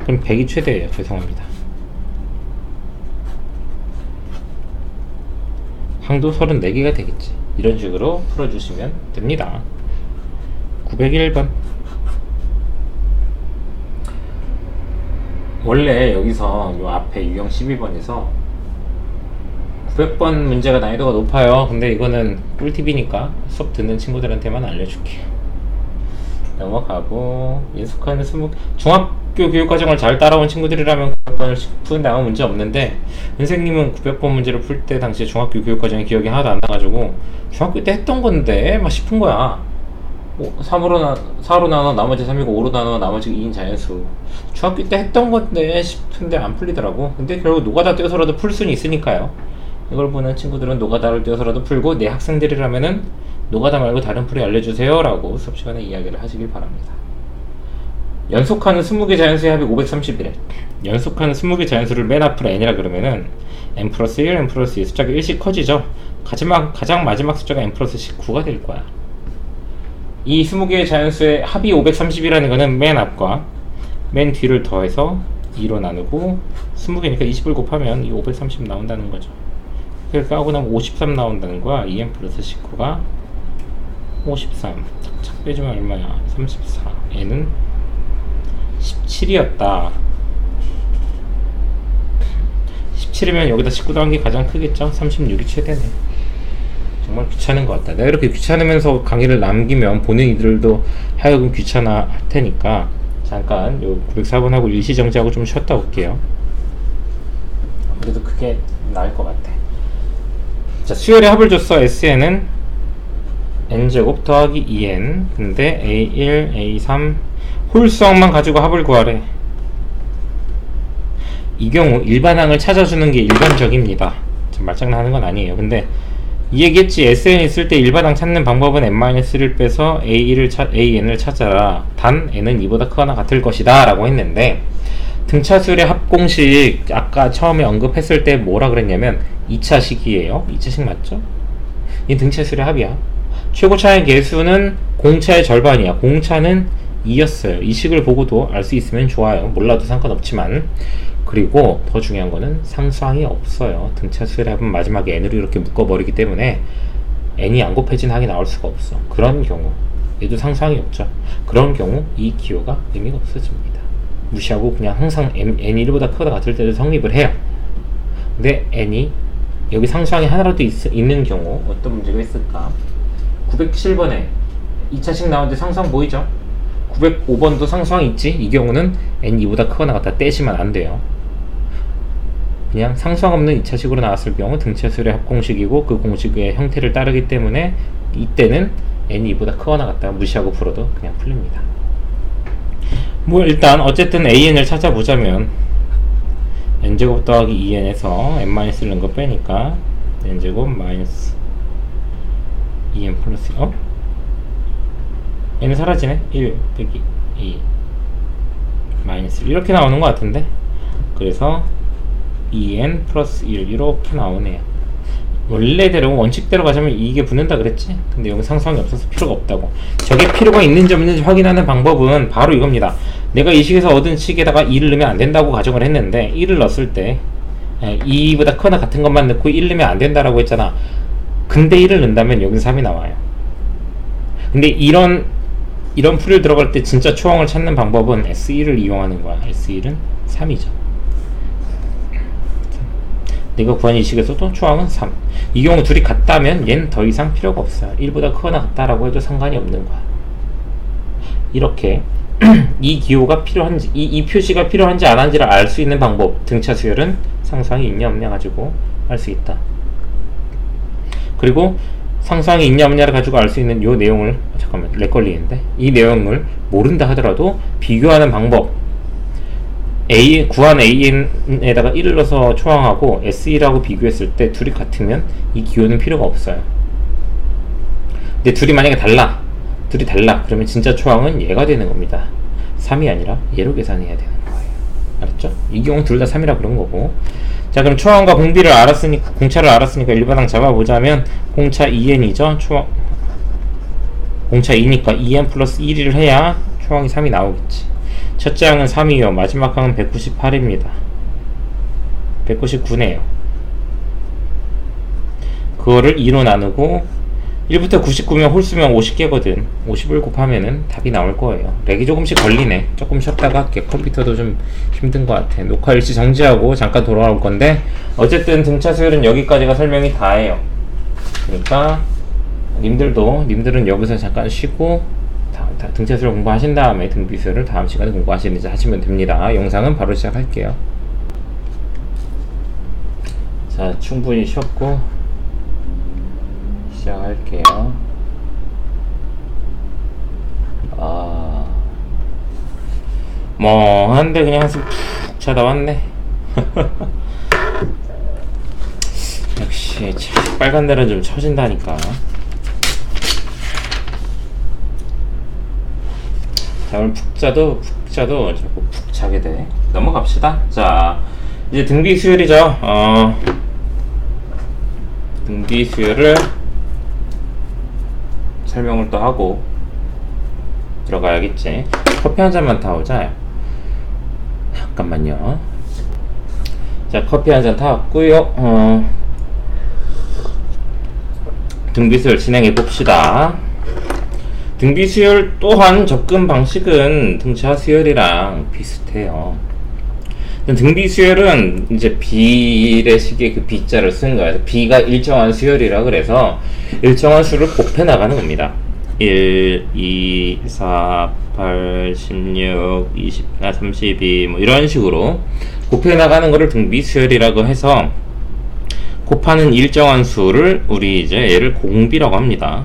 그럼 100이 최대예요. 죄송합니다. 항도 34개가 되겠지. 이런 식으로 풀어주시면 됩니다. 901번. 원래 여기서 요 앞에 유형 12번에서 900번 문제가 난이도가 높아요. 근데 이거는 꿀팁이니까 수업 듣는 친구들한테만 알려줄게요. 넘어가고 인숙하는 중학교 교육과정을 잘 따라온 친구들이라면 900번을 푸는데 아무 문제 없는데 선생님은 900번 문제를 풀 때 당시에 중학교 교육과정의 기억이 하나도 안 나가지고 중학교 때 했던 건데 막 싶은 거야. 4로 나눠 나머지 3이고 5로 나눠 나머지 2인 자연수. 중학교 때 했던 건데 싶은데 안 풀리더라고. 근데 결국 노가다 떼어서라도 풀 수는 있으니까요. 이걸 보는 친구들은 노가다를 떼어서라도 풀고 내 학생들이라면은 노가다 말고 다른 풀이 알려주세요 라고 수업시간에 이야기를 하시길 바랍니다. 연속하는 20개 자연수의 합이 531에 연속하는 20개 자연수를 맨 앞으로 n이라 그러면은 n 플러스 1, n 플러스 2 숫자가 1씩 커지죠. 가장 마지막 숫자가 n 플러스 19가 될 거야. 이 20개의 자연수의 합이 530이라는 거는 맨 앞과 맨 뒤를 더해서 2로 나누고 20개니까 20을 곱하면 이 530 나온다는 거죠. 그러니까 하고 나면 53 나온다는 거야. 2n 플러스 19가 53 착착 빼주면 얼마야? 34. 얘는 17이었다. 17이면 여기다 19 더한 게 가장 크겠죠? 36이 최대네. 정말 귀찮은 것 같다. 내가 이렇게 귀찮으면서 강의를 남기면 보는 이들도 하여금 귀찮아 할 테니까 잠깐 요 904번하고 일시정지하고 좀 쉬었다 올게요. 그래도 그게 나을 것 같아. 자, 수열의 합을 줬어. SN은 n제곱 더하기 2n. 근데 a1, a3 홀수항만 가지고 합을 구하래. 이 경우 일반항을 찾아주는 게 일반적입니다. 좀 말장난하는 건 아니에요. 근데 이 얘기했지. SN 있을 때 일반항 찾는 방법은 n-1을 빼서 an을 찾아라. 단 n은 2보다 크거나 같을 것이다 라고 했는데, 등차수열의 합공식 아까 처음에 언급했을 때 뭐라 그랬냐면 2차식이에요. 2차식 맞죠? 이 등차수열의 합이야. 최고차의 개수는 공차의 절반이야. 공차는 2였어요. 이 식을 보고도 알 수 있으면 좋아요. 몰라도 상관없지만. 그리고 더 중요한 거는 상수항이 없어요. 등차수열의 합은 마지막에 n으로 이렇게 묶어버리기 때문에 n이 안 곱해진 항이 나올 수가 없어. 그런 경우 얘도 상수항이 없죠. 그런 경우 이 기호가 의미가 없어집니다. 무시하고 그냥 항상 n이 1보다 크거나 같을 때도 성립을 해요. 근데 n이 여기 상수항이 하나라도 있는 경우 어떤 문제가 있을까? 907번에 2차식 나오는데 상수항 보이죠? 905번도 상수항 있지? 이 경우는 n 2보다 크거나 같다 떼시면 안 돼요. 그냥 상수항 없는 2차식으로 나왔을 경우 등차수열의 합공식이고 그 공식의 형태를 따르기 때문에 이때는 n이 2보다 크거나 같다 무시하고 풀어도 그냥 풀립니다. 뭐 일단 어쨌든 an을 찾아보자면 n제곱 더하기 2n에서 n-1을 넣은 거 빼니까 n제곱 마이너스 2n 플러스 n은 사라지네. 1 빼기 2 마이너스 1 이렇게 나오는 것 같은데, 그래서 2n 플러스 1 이렇게 나오네요. 원래대로 원칙대로 가자면 이게 붙는다 그랬지? 근데 여기 상수항이 없어서 필요가 없다고. 저게 필요가 있는지 없는지 확인하는 방법은 바로 이겁니다. 내가 이 식에서 얻은 식에다가 2를 넣으면 안 된다고 가정을 했는데 1을 넣었을 때 2보다 크거나 같은 것만 넣고 1 넣으면 안 된다라고 했잖아. 근데 1을 넣는다면 여기 3이 나와요. 근데 이런 풀을 들어갈 때 진짜 초항을 찾는 방법은 S1을 이용하는 거야. S1은 3이죠. 내가 구한 이 식에서도 초항은 3. 이 경우 둘이 같다면 얘는 더 이상 필요가 없어요. 1보다 크거나 같다라고 해도 상관이 없는 거야. 이렇게 이 기호가 필요한지, 이 표시가 필요한지 안 한지를 알 수 있는 방법. 등차 수열은 상수항이 있냐 없냐 가지고 알 수 있다. 그리고 상수항이 있냐 없냐를 가지고 알 수 있는 요 내용을, 잠깐만 렉 걸리는데, 이 내용을 모른다 하더라도 비교하는 방법. 구한 an에다가 1을 넣어서 초항하고 S1하고 비교했을 때 둘이 같으면 이 기호는 필요가 없어요. 근데 둘이 만약에 달라, 그러면 진짜 초항은 얘가 되는 겁니다. 3이 아니라 얘로 계산해야 되는 거예요. 알았죠? 이 경우는 둘 다 3이라 그런 거고. 자, 그럼 초항과 공비를 알았으니까, 공차를 알았으니까 일반항 잡아보자면 공차 2n이죠. 공차 2니까 2n 플러스 1을 해야 초항이 3이 나오겠지. 첫째 항은 3이요. 마지막 항은 198입니다. 199네요. 그거를 2로 나누고 1부터 99면 홀수면 50개거든. 50을 곱하면은 답이 나올 거예요. 렉이 조금씩 걸리네. 조금 쉬었다가 할게. 컴퓨터도 좀 힘든 것 같아. 녹화 일시 정지하고 잠깐 돌아올 건데, 어쨌든 등차 수열은 여기까지가 설명이 다예요. 그러니까 님들은 여기서 잠깐 쉬고 등차 수열 공부하신 다음에 등비 수열을 다음 시간에 공부하시는지 하시면 됩니다. 영상은 바로 시작할게요. 자, 충분히 쉬었고 시작할게요. 한데 그냥 한숨 푹 자다 왔네. 역시 빨간 데는 좀 처진다니까. 자, 오늘 푹 자도 자꾸 푹 자게 돼. 넘어갑시다. 자, 이제 등비 수열이죠. 등비 수열을 설명을 또 하고 들어가야겠지. 커피 한 잔만 타오자. 잠깐만요. 자, 커피 한 잔 타왔고요. 등비 수열 진행해 봅시다. 등비 수열 또한 접근 방식은 등차 수열이랑 비슷해요. 등비 수열은 이제 비례식의 그 B자를 쓴 거예요. B가 일정한 수열이라 그래서 일정한 수를 곱해 나가는 겁니다. 1, 2, 4, 8, 16, 20, 32 뭐 이런 식으로 곱해 나가는 거를 등비 수열이라고 해서 곱하는 일정한 수를 우리 이제 얘를 공비라고 합니다.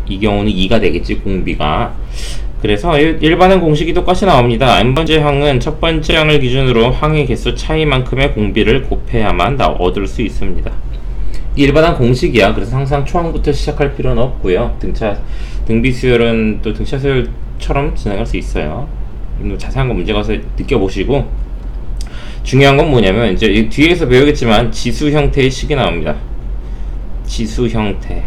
이 경우는 2가 되겠지, 공비가. 그래서 일반은 공식이 똑같이 나옵니다. n번째 항은 첫 번째 항을 기준으로 항의 개수 차이만큼의 공비를 곱해야만 얻을 수 있습니다. 일반한 공식이야. 그래서 항상 초항부터 시작할 필요는 없고요. 등비 수열은 또 등차 수열처럼 진행할 수 있어요. 자세한 거 문제 가서 느껴보시고, 중요한 건 뭐냐면 이제 뒤에서 배우겠지만 지수 형태의 식이 나옵니다. 지수 형태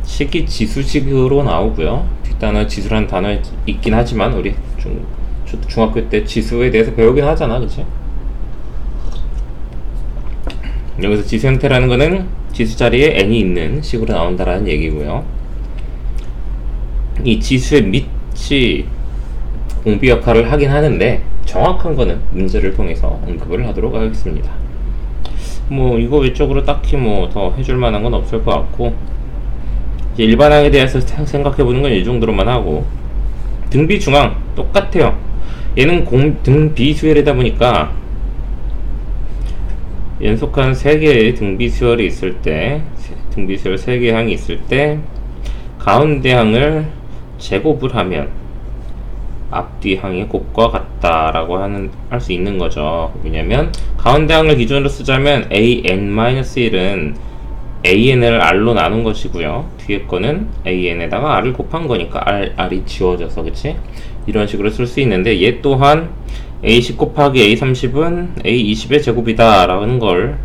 식이 지수식으로 나오고요. 뒷단어 지수라는 단어 있긴 하지만 우리 중학교 때 지수에 대해서 배우긴 하잖아, 그치? 여기서 지수 형태라는 거는 지수 자리에 n이 있는 식으로 나온다라는 얘기고요. 이 지수의 밑이 공비 역할을 하긴 하는데 정확한 거는 문제를 통해서 언급을 하도록 하겠습니다. 뭐 이거 외적으로 딱히 뭐 더 해줄 만한 건 없을 것 같고, 이제 일반항에 대해서 생각해보는 건 이 정도로만 하고, 등비 중항 똑같아요. 얘는 등비 수열이다 보니까 연속한 3개의 등비 수열이 있을 때, 등비 수열 3개의 항이 있을 때 가운데 항을 제곱을 하면 앞뒤 항의 곱과 같다라고 할 수 있는 거죠. 왜냐면 가운데 항을 기준으로 쓰자면 an-1은 an을 r로 나눈 것이고요. 뒤에 거는 an에다가 r을 곱한 거니까 r이 지워져서, 그치? 이런 식으로 쓸 수 있는데, 얘 또한 a10 곱하기 a30은 a20의 제곱이다 라는 걸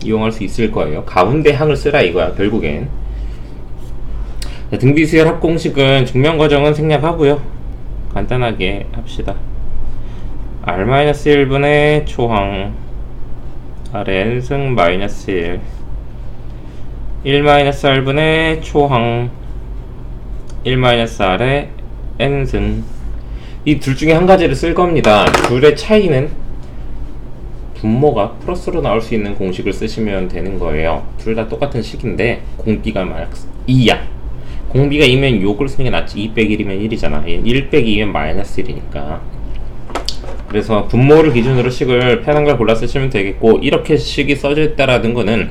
이용할 수 있을 거예요. 가운데 항을 쓰라 이거야, 결국엔. 등비수열 합공식은 증명과정은 생략하고요. 간단하게 합시다. r-1분의 초항 rn승 -1 1-r분의 초항 1-r의 n승, 이 둘 중에 한 가지를 쓸 겁니다. 둘의 차이는 분모가 플러스로 나올 수 있는 공식을 쓰시면 되는 거예요. 둘 다 똑같은 식인데 공비가 만약 2야. 공비가 2면 요걸 쓰는 게 낫지. 2 빼기 1이면 1이잖아. 1 빼기 2면 -1이니까. 그래서 분모를 기준으로 식을 편한 걸 골라 쓰시면 되겠고, 이렇게 식이 써져 있다라는 거는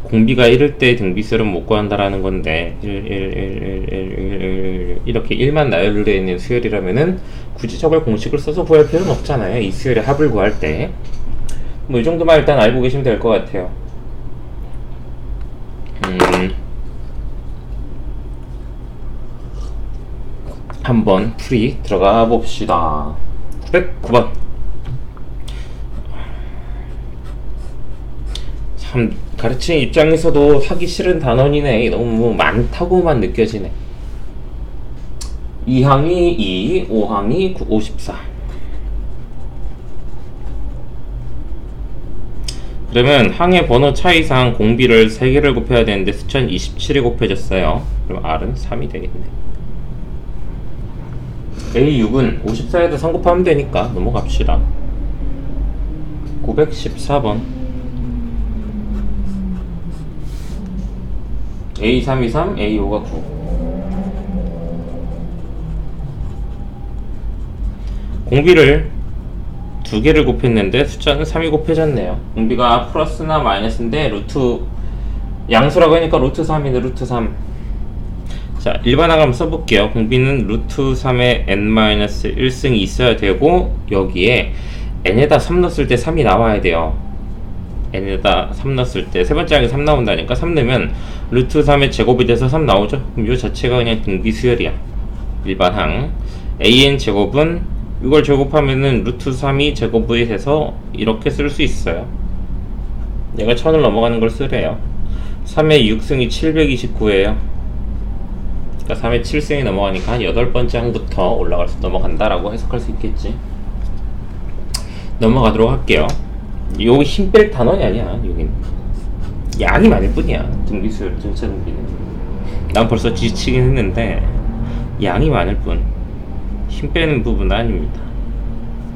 공비가 1일 때 등비수열은 못 구한다라는 건데, 1 이렇게 1만 나열되어 있는 수열이라면은 굳이 저걸 공식을 써서 구할 필요는 없잖아요. 이 수열의 합을 구할 때. 뭐 이 정도만 일단 알고 계시면 될 것 같아요. 한번 풀이 들어가 봅시다. 909번. 참 가르치는 입장에서도 하기 싫은 단원이네. 너무 많다고만 느껴지네. 2항이 2, 5항이 54. 그러면 항의 번호 차이상 공비를 3개를 곱해야 되는데 수천 27이 곱해졌어요. 그럼 R은 3이 되겠네. A6은 54에다 3 곱하면 되니까 넘어갑시다. 914번. A3, 23, A5가 9. 공비를 2개를 곱했는데 숫자는 3이 곱해졌네요. 공비가 플러스나 마이너스인데 루트 양수라고 하니까 루트 3이네. 루트 3. 자, 일반항 한번 써볼게요. 공비는 루트 3에 n-1승이 있어야 되고, 여기에 n에다 3 넣었을 때 3이 나와야 돼요. n에다 3 넣었을 때 세 번째 항에 3 나온다니까. 3 넣으면 루트 3의 제곱이 돼서 3 나오죠. 그럼 이 자체가 그냥 등비수열이야. 일반항 an 제곱은 이걸 제곱하면은 루트 3이 제곱이 돼서 이렇게 쓸 수 있어요. 얘가 1000을 넘어가는 걸 쓰래요. 3의 6승이 729예요. 그러니까 3의 7승이 넘어가니까 한 8번째 항부터 넘어간다라고 해석할 수 있겠지. 넘어가도록 할게요. 여기 힘 뺄 단원이 아니야. 여긴 양이 많을 뿐이야. 등비수열, 전체 등비는. 난 벌써 지치긴 했는데 양이 많을 뿐. 힘 빼는 부분은 아닙니다.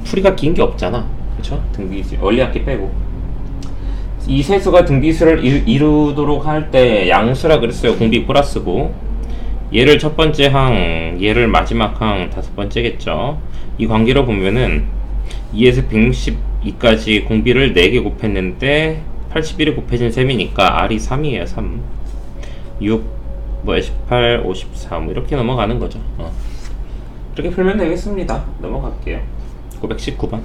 풀이가 긴 게 없잖아. 그쵸? 등비수 원리압기 빼고 이 세수가 등비수를 이루도록 할 때 양수라 그랬어요. 공비 플러스고 얘를 첫 번째 항, 얘를 마지막 항 다섯 번째겠죠. 이 관계로 보면은 2에서 162까지 공비를 4개 곱했는데 81이 곱해진 셈이니까 R이 3이에요. 3 6 뭐 18, 54 뭐 이렇게 넘어가는 거죠. 이렇게 풀면 되겠습니다. 넘어갈게요. 919번.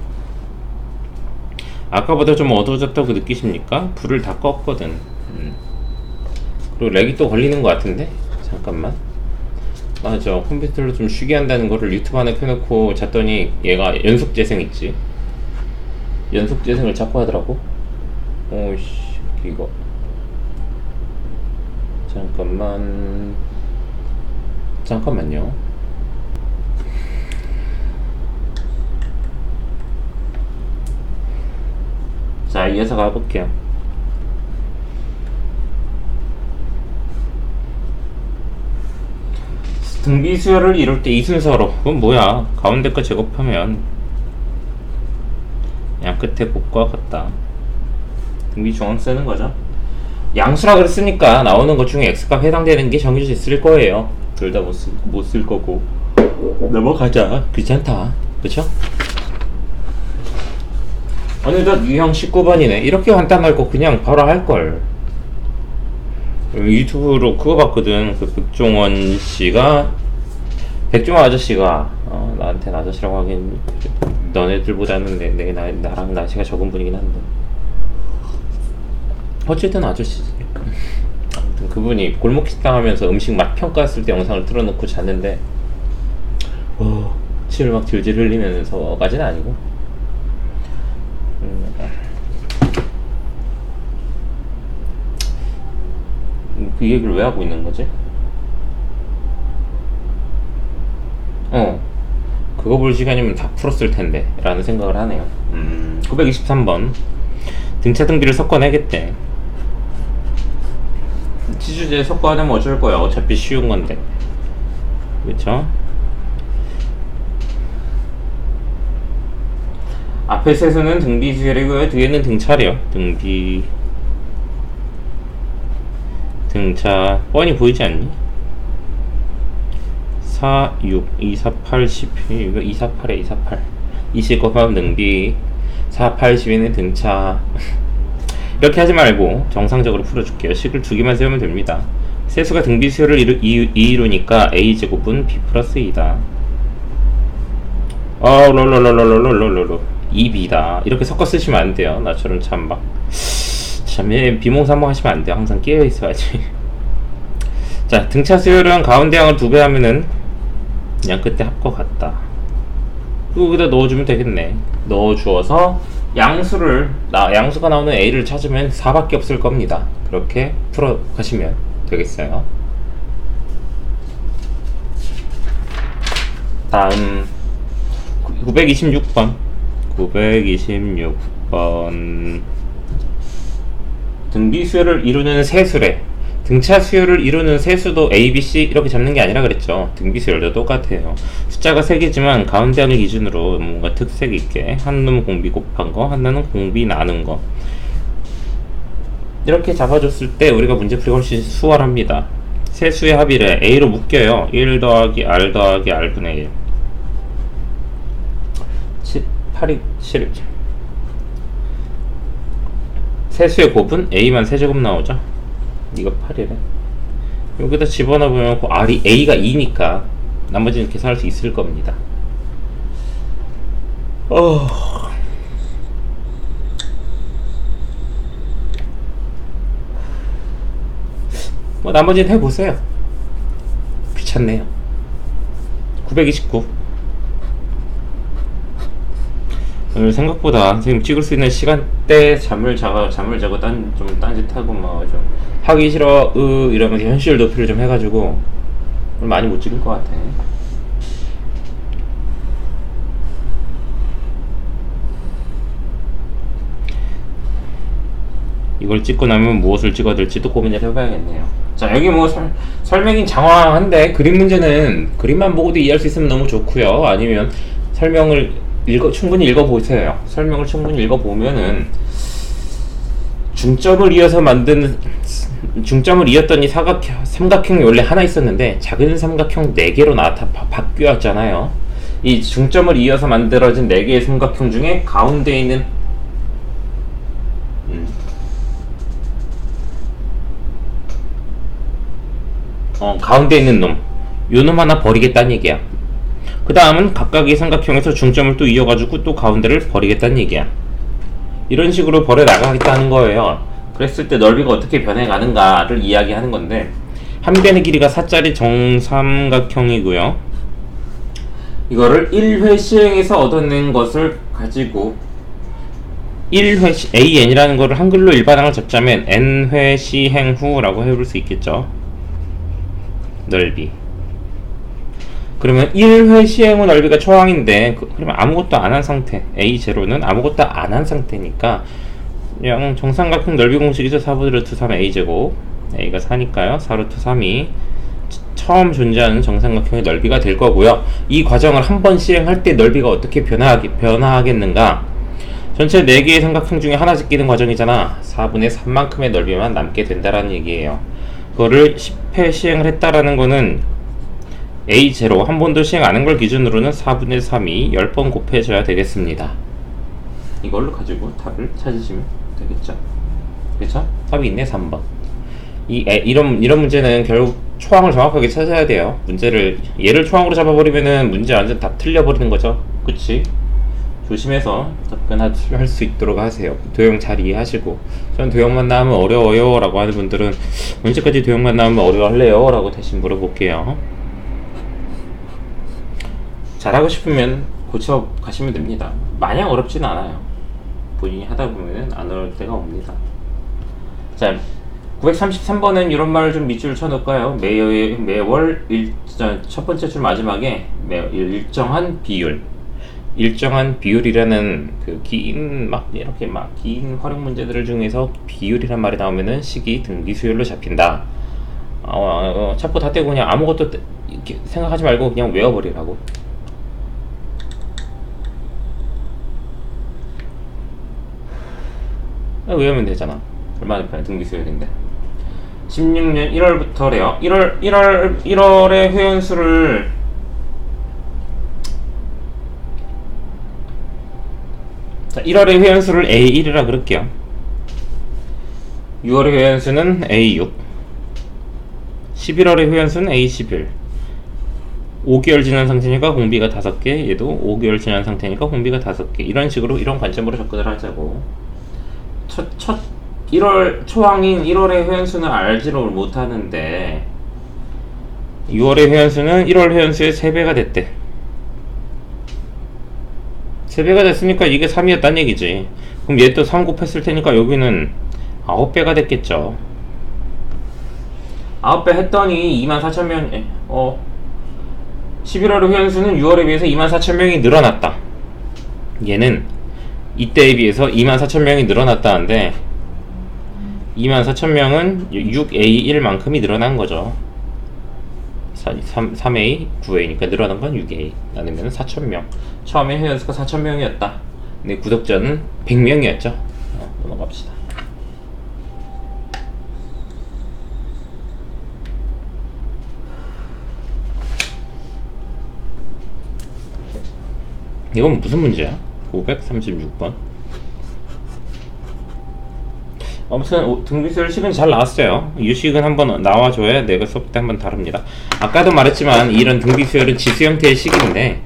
아까보다 좀 어두워졌다고 느끼십니까? 불을 다 껐거든. 그리고 렉이 또 걸리는 것 같은데? 잠깐만. 맞아. 컴퓨터로 좀 쉬게 한다는 거를 유튜브 안에 켜놓고 잤더니 얘가 연속 재생 있지. 연속 재생을 자꾸 하더라고. 오씨, 이거. 잠깐만요. 자, 이어서 가볼게요. 등비 수열을 이룰 때 이 순서로. 그건 뭐야? 가운데 거 제곱하면 양 끝에 곱과 같다. 등비 중앙 쓰는 거죠. 양수라 그랬으니까 나오는 것 중에 x값 해당되는 게 정해져 있을 거예요. 둘 다 못 쓸 거고. 넘어가자. 귀찮다. 그쵸? 어느덧 유형 19번이네. 이렇게 간단할 거 그냥 바로 할걸. 유튜브로 그거 봤거든. 그 백종원 아저씨가 나한테는 아저씨라고 하긴 너네들보다는 나랑 나이가 적은 분이긴 한데 어쨌든 아저씨지. 아무튼 그분이 골목식당 하면서 음식 맛 평가했을 때 영상을 틀어놓고 잤는데 침을 막 질질 흘리면서까지는 아니고 그 얘기를 왜 하고 있는 거지? 그거 볼 시간이면 다 풀었을 텐데 라는 생각을 하네요. 923번 등차 등비를 섞어내겠대. 치주제 섞어내면 어쩔 거야. 어차피 쉬운 건데. 그쵸? 앞에 세수는 등비 수열이고요. 뒤에는 등차래요. 등차 뻔히 보이지 않니? 4, 6, 2, 4, 8, 10 이거 2, 4, 8에 2, 4, 8 20 곱하면 등비 4, 8, 10에는 등차. 이렇게 하지 말고 정상적으로 풀어줄게요. 식을 두 개만 세우면 됩니다. 세수가 등비 수열을 이루니까 a제곱은 b 플러스 2다. 롤롤롤롤롤롤롤롤 2b다. 이렇게 섞어 쓰시면 안 돼요. 나처럼 참 비몽사몽 하시면 안 돼요. 항상 깨어 있어야지. 자, 등차 수열은 가운데 양을 2배 하면은 양 끝에 합과 같다. 여기다 넣어주면 되겠네. 넣어주어서 양수가 나오는 a를 찾으면 4밖에 없을 겁니다. 그렇게 풀어 가시면 되겠어요. 다음 926번 등비 수열을 이루는 세수래. 등차 수열을 이루는 세수도 A, B, C 이렇게 잡는 게 아니라 그랬죠. 등비 수열도 똑같아요. 숫자가 3개지만 가운데 하는 기준으로 뭔가 특색 있게 한 놈 공비 곱한 거, 하나는 공비 나눈 거 이렇게 잡아줬을 때 우리가 문제 풀기 훨씬 수월합니다. 세수의 합의를 A로 묶여요. 1 더하기 R 더하기 R분의 1 8이 7 세수의 곱은 A만 세제곱 나오죠. 이거 8이래. 여기다 집어넣으면 R이 A가 2니까 나머지는 계산할 수 있을 겁니다. 뭐 나머지는 해보세요. 귀찮네요. 929 오늘 생각보다 선생님 찍을 수 있는 시간대 잠을 자고 좀 딴짓하고 뭐 좀 하기 싫어 이러면서 현실 도피를 좀 해가지고 오늘 많이 못 찍을 것 같아. 이걸 찍고 나면 무엇을 찍어야 될지도 고민을 해봐야겠네요. 자, 여기 뭐 설명이 장황한데 그림 문제는 그림만 보고도 이해할 수 있으면 너무 좋고요. 아니면 설명을 충분히 읽어보세요. 설명을 충분히 읽어보면은 중점을 이었던 이 삼각형이 원래 하나 있었는데 작은 삼각형 4개로 바뀌었잖아요. 이 중점을 이어서 만들어진 4개의 삼각형 중에 가운데 있는 가운데 있는 놈, 요 놈 하나 버리겠다는 얘기야. 그 다음은 각각의 삼각형에서 중점을 또 이어가지고 또 가운데를 버리겠다는 얘기야. 이런 식으로 버려 나가겠다는 거예요. 그랬을 때 넓이가 어떻게 변해가는가를 이야기하는 건데, 한 변의 길이가 4짜리 정삼각형이고요. 이거를 1회 시행해서 얻어낸 것을 가지고 1회 AN이라는 거를 한글로 일반항을 잡자면 n회 시행 후라고 해볼 수 있겠죠. 넓이. 그러면 1회 시행 후 넓이가 초항인데 그러면 아무것도 안 한 상태, A0는 아무것도 안 한 상태니까 그냥 정삼각형 넓이 공식에서 4분의 루트 3 A제곱, A가 4니까요 4 루트 3이 처음 존재하는 정삼각형의 넓이가 될 거고요. 이 과정을 한번 시행할 때 넓이가 어떻게 변화하겠는가? 전체 4개의 삼각형 중에 하나 짓기는 과정이잖아. 4분의 3만큼의 넓이만 남게 된다라는 얘기예요. 그거를 10회 시행을 했다라는 거는 A0 한 번도 시행 안 한 걸 기준으로는 4분의 3이 10번 곱해져야 되겠습니다. 이걸로 가지고 답을 찾으시면 되겠죠. 그쵸? 답이 있네. 3번. 이런 문제는 결국 초항을 정확하게 찾아야 돼요. 얘를 초항으로 잡아버리면은 문제 완전 다 틀려버리는 거죠. 그치? 조심해서 접근할 수 있도록 하세요. 도형 잘 이해하시고. 전 도형만 나오면 어려워요 라고 하는 분들은 언제까지 도형만 나오면 어려워할래요? 라고 대신 물어볼게요. 잘하고 싶으면 고쳐 가시면 됩니다. 마냥 어렵진 않아요. 본인이 하다 보면은 안 어려울 때가 옵니다. 자, 933번은 이런 말을 좀 밑줄 쳐놓을까요? 매월 첫 번째 줄 마지막에 일정한 비율이라는 그 긴 활용 문제들 중에서 비율이란 말이 나오면은 식이 등비수열로 잡힌다. 차포 다 떼고 그냥 아무것도 생각하지 말고 그냥 외워버리라고. 외우면 되잖아. 얼마나 편해. 등비수열인데. 16년 1월부터래요. 1월의 회원수를 자, 1월의 회원수를 A1이라 그럴게요. 6월의 회원수는 A6, 11월의 회원수는 A11. 5개월 지난 상태니까 공비가 5개, 얘도 5개월 지난 상태니까 공비가 5개. 이런 식으로, 이런 관점으로 접근을 하자고. 1월 초항인 1월의 회원수는 알지를 못하는데 6월의 회원수는 1월 회원수의 3배가 됐대. 3배가 됐으니까 이게 3이었단 얘기지. 그럼 얘 또 3 곱했을 테니까 여기는 9배가 됐겠죠. 9배 했더니 24,000명 11월의 회원수는 6월에 비해서 24,000명이 늘어났다. 얘는 이때에 비해서 24,000명이 늘어났다는데 24,000명은 6A1만큼이 늘어난 거죠. 3A, 9A니까 늘어난 건 6A. 나누면 4,000명. 처음에 회원수가 4,000명이었다. 근데 구독자는 100명이었죠. 넘어갑시다. 이건 무슨 문제야? 536번. 아무튼 등비수열 식은 잘 나왔어요. 이 식은 한번 나와줘야 내가 수업 때 한번 다룹니다. 아까도 말했지만 이런 등비수열은 지수 형태의 식인데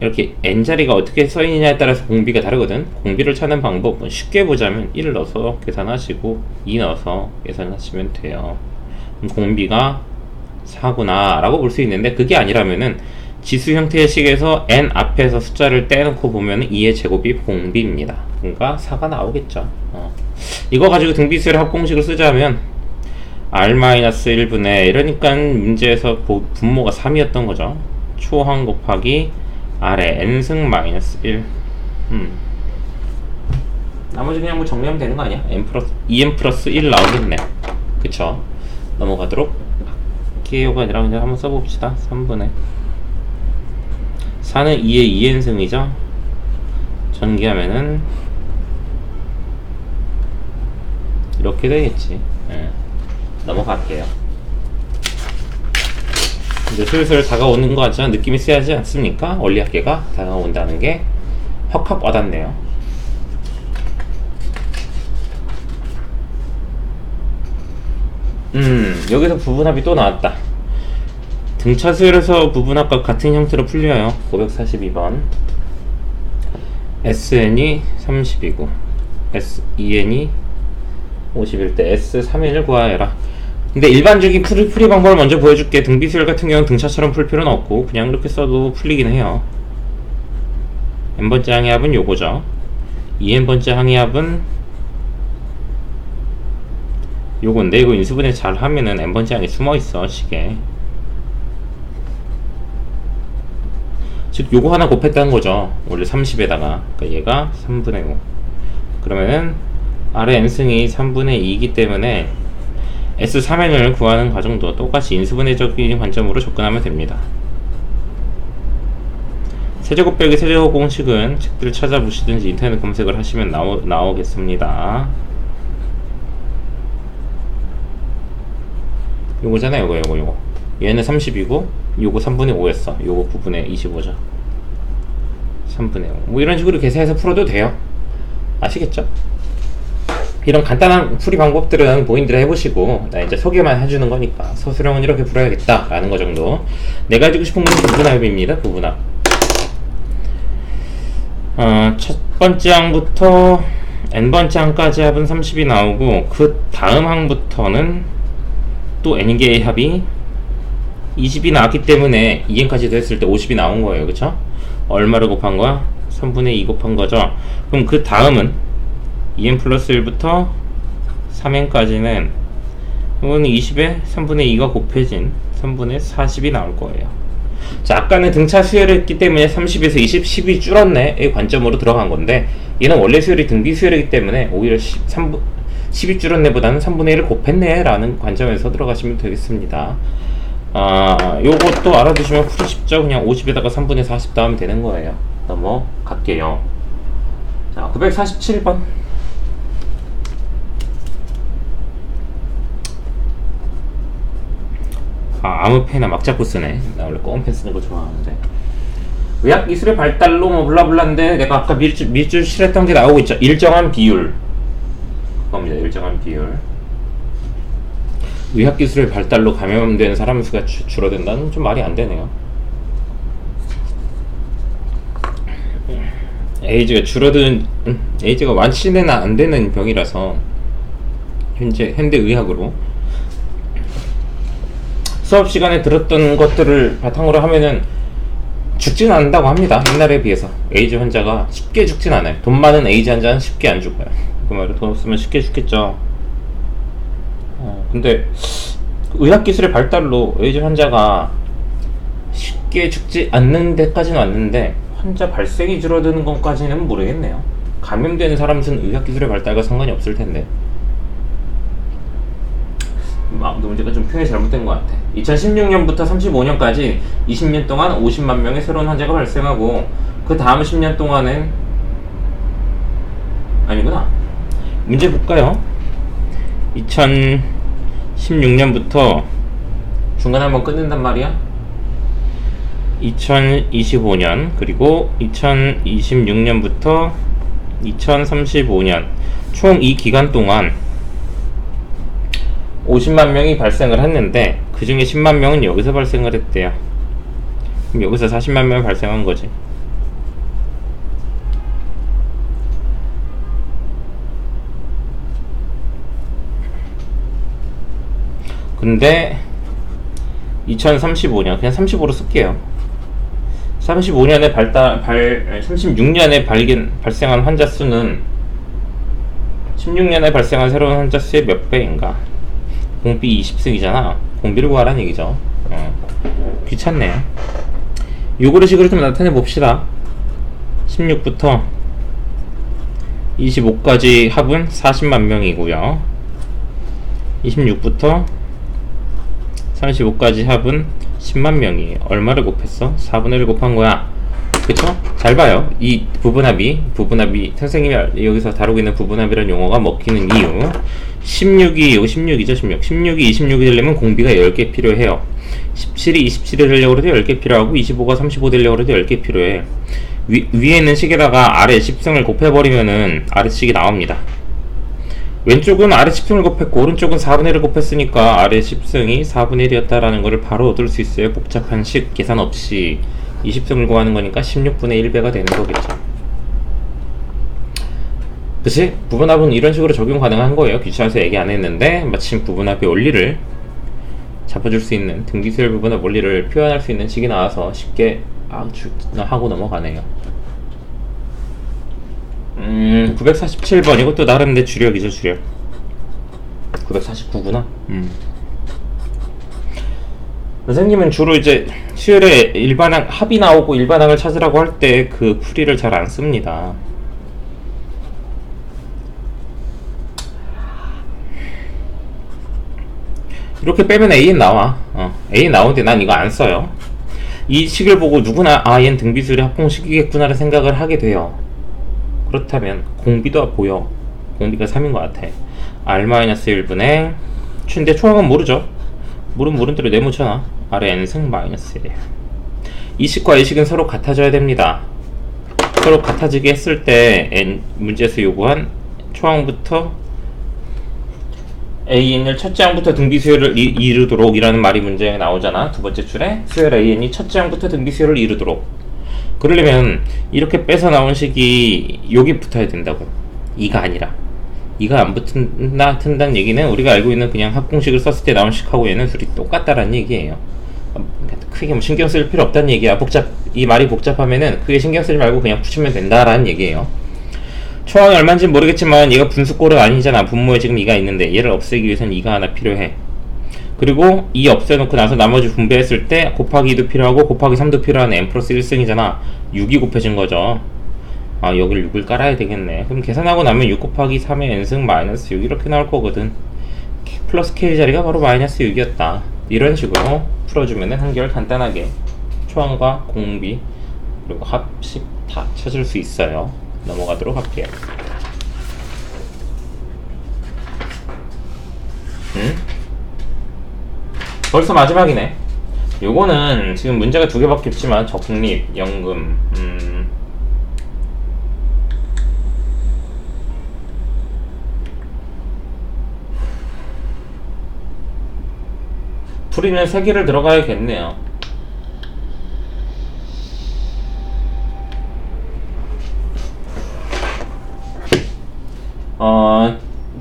이렇게 n자리가 어떻게 써있느냐에 따라서 공비가 다르거든. 공비를 찾는 방법은 쉽게 보자면 1 넣어서 계산하시고 2 넣어서 계산하시면 돼요. 공비가 4구나 라고 볼 수 있는데, 그게 아니라면은 지수 형태의 식에서 n 앞에서 숫자를 떼놓고 보면 2의 제곱이 공비입니다. 그러니까 4가 나오겠죠. 이거 가지고 등비수열 합공식을 쓰자면 r-1분의, 이러니까 문제에서 분모가 3이었던 거죠. 초항 곱하기 r의 n승 마이너스 1. 나머지 그냥 뭐 정리하면 되는 거 아니야? 2n 플러스 1 나오겠네. 그쵸? 넘어가도록 할게요가 아니라 그냥 한번 써봅시다. 3분의 4는 2의 2n승이죠. 전기하면은 이렇게 되겠지. 넘어갈게요. 이제 슬슬 다가오는 거 같지만 느낌이 세하지 않습니까? 원리학계가 다가온다는 게 확확 와닿네요. 여기서 부분합이 또 나왔다. 등차 수열에서 부분합과 같은 형태로 풀려요. 542번. SN이 30이고 SEN이 51 때 S3N을 구하여라. 근데 일반적인 풀이 방법을 먼저 보여줄게. 등비수열 같은 경우는 등차처럼 풀 필요는 없고 그냥 이렇게 써도 풀리긴 해요. n번째 항의합은 요거죠. 2n번째 항의합은 요건데 이거 인수분해 잘 하면은 n번째 항이 숨어있어 식에. 즉 요거 하나 곱했다는 거죠. 원래 30에다가 그러니까 얘가 3분의 5 그러면은 아래 n승이 3분의 2이기 때문에 S3n을 구하는 과정도 똑같이 인수분해적인 관점으로 접근하면 됩니다. 세제곱 빼기 세제곱 공식은 책들을 찾아보시든지 인터넷 검색을 하시면 나오겠습니다. 요거잖아요. 요거 얘는 30이고 요거 3분의 5였어. 요거 9분의 25죠. 3분의 5 뭐 이런 식으로 계산해서 풀어도 돼요. 아시겠죠? 이런 간단한 풀이 방법들은 본인들이 해보시고 나 이제 소개만 해주는 거니까 서술형은 이렇게 풀어야겠다 라는 거 정도. 내가 해주고 싶은 건 부분합입니다. 부분합. 첫 번째 항부터 n번째 항까지 합은 30이 나오고 그 다음 항부터는 또 n개의 합이 20이 나왔기 때문에 2n까지도 했을 때 50이 나온 거예요. 그쵸? 얼마를 곱한 거야? 3분의 2 곱한 거죠. 그럼 그 다음은 2n 플러스 1부터 3n까지는 이거는 20에 3분의 2가 곱해진 3분의 40이 나올 거예요. 자, 아까는 등차 수열을 했기 때문에 30에서 20, 10이 줄었네 의 관점으로 들어간 건데 얘는 원래 수열이 등비 수열이기 때문에 오히려 10이 줄었네 보다는 3분의 1을 곱했네 라는 관점에서 들어가시면 되겠습니다. 요것도 알아두시면 풀이 쉽죠. 그냥 50에다가 3분의 40 더하면 되는 거예요. 넘어갈게요. 자, 947번. 아무 펜이나 막 잡고 쓰네. 나 원래 검은 펜 쓰는 거 좋아하는데. 의학기술의 발달로 뭐 블라블라인데 내가 아까 밑줄 칠했던 게 나오고 있죠. 일정한 비율. 그겁니다. 일정한 비율. 의학기술의 발달로 감염된 사람 수가 줄어든다는 좀 말이 안 되네요. 에이즈가 완치는 안 되는 병이라서 현재 의학으로 수업 시간에 들었던 것들을 바탕으로 하면은 죽진 않는다고 합니다. 옛날에 비해서 에이즈 환자가 쉽게 죽진 않아요. 돈 많은 에이즈 환자는 쉽게 안 죽어요. 그 말로 돈 없으면 쉽게 죽겠죠. 근데 의학기술의 발달로 에이즈 환자가 쉽게 죽지 않는 데까지는 왔는데 환자 발생이 줄어드는 것까지는 모르겠네요. 감염되는 사람 수는 의학기술의 발달과 상관이 없을 텐데 문제가 좀 표현이 잘못된 것 같아. 2016년부터 35년까지 20년 동안 50만 명의 새로운 환자가 발생하고 그 다음 10년 동안은 아니구나. 문제 볼까요? 2016년부터 중간에 한번 끊는단 말이야. 2025년 그리고 2026년부터 2035년 총 이 기간 동안 50만 명이 발생을 했는데 그 중에 10만 명은 여기서 발생을 했대요. 그럼 여기서 40만 명이 발생한 거지. 근데 2035년 그냥 35로 쓸게요. 35년에 36년에 발생한 환자 수는 16년에 발생한 새로운 환자 수의 몇 배인가? 공비 20승이잖아. 공비를 구하라는 얘기죠. 귀찮네요. 요거를 식으로 좀 나타내 봅시다. 16부터 25까지 합은 40만 명이고요. 26부터 35까지 합은 10만 명이에요. 얼마를 곱했어? 4분의 1 곱한 거야. 그쵸? 잘 봐요. 이 부분합이 선생님이 여기서 다루고 있는 부분합이라는 용어가 먹히는 이유. 16이 여기 16이죠. 16이 26이 되려면 공비가 10개 필요해요. 17이 27이 되려고 해도 10개 필요하고 25가 35 되려고 해도 10개 필요해. 위에 있는 식에다가 아래 10승을 곱해버리면은 아래식이 나옵니다. 왼쪽은 아래 10승을 곱했고 오른쪽은 4분의 1을 곱했으니까 아래 10승이 4분의 1이었다라는 것을 바로 얻을 수 있어요. 복잡한 식 계산 없이 20승을 구하는 거니까 16분의 1배가 되는 거겠죠. 그치? 부분합은 이런 식으로 적용 가능한 거예요. 귀찮아서 얘기 안 했는데 마침 부분합의 원리를 잡아줄 수 있는 등비수열 부분합 원리를 표현할 수 있는 식이 나와서 쉽게 하고 넘어가네요. 947번 이것도 나름 내 주력이죠. 주력 949구나. 선생님은 주로 이제 수열에 일반항 합이 나오고 일반항을 찾으라고 할 때 그 풀이를 잘 안 씁니다. 이렇게 빼면 AN 나와. AN 나오는데 난 이거 안 써요. 이 식을 보고 누구나 얘는 등비수열의 합공식이겠구나를 생각을 하게 돼요. 그렇다면 공비도 보여. 공비가 3인 것 같아. R-1분의 근데 초항은 모르죠. 모른 대로 네모잖아. 아래 n승 마이너스 1. 이 식과 이 식은 서로 같아져야 됩니다. 서로 같아지게 했을 때 문제에서 요구한 초항부터 AN을 첫째 항부터 등비수열을 이루도록 이라는 말이 문제에 나오잖아. 두 번째 줄에 수열 AN이 첫째 항부터 등비수열을 이루도록. 그러려면 이렇게 빼서 나온 식이 여기 붙어야 된다고. 2가 아니라. 2가 안 튼다는 얘기는 우리가 알고 있는 그냥 합공식을 썼을 때 나온 식하고 얘는 둘이 똑같다라는 얘기예요. 크게 뭐 신경 쓸 필요 없다는 얘기야. 이 말이 복잡하면은 크게 신경 쓰지 말고 그냥 붙이면 된다라는 얘기예요. 초항이 얼마인지 모르겠지만 얘가 분수꼴은 아니잖아. 분모에 지금 2가 있는데 얘를 없애기 위해서는 2가 하나 필요해. 그리고 2 없애놓고 나서 나머지 분배했을 때 곱하기 2도 필요하고 곱하기 3도 필요한 n 플러스 1승이잖아. 6이 곱해진 거죠. 여길 6을 깔아야 되겠네. 그럼 계산하고 나면 6 곱하기 3의 n승 마이너스 6 이렇게 나올 거거든. 플러스 k 자리가 바로 마이너스 6이었다. 이런 식으로 풀어주면은 한결 간단하게 초항과 공비 그리고 합식 다 찾을 수 있어요. 넘어가도록 할게요. 벌써 마지막이네. 요거는 지금 문제가 2개밖에 없지만 적립, 연금, 풀이는 3개를 들어가야겠네요.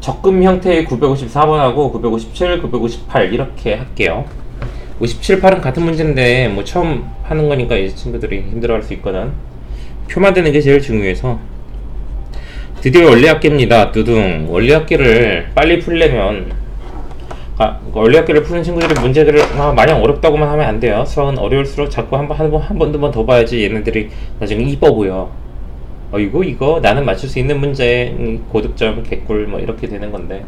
적금 형태의 954번하고 957, 958 이렇게 할게요. 57, 8은 같은 문제인데 뭐 처음 하는 거니까 이 친구들이 힘들어할 수 있거든. 표 만드는 게 제일 중요해서. 드디어 원리합계입니다. 두둥. 원리합계를 빨리 풀려면 원리합계를 푸는 친구들이 문제들을 마냥 어렵다고만 하면 안 돼요. 수학은 어려울수록 자꾸 한 번 더 봐야지 얘네들이 나중에 이뻐 보여. 이거 나는 맞출 수 있는 문제, 고득점, 개꿀 뭐 이렇게 되는 건데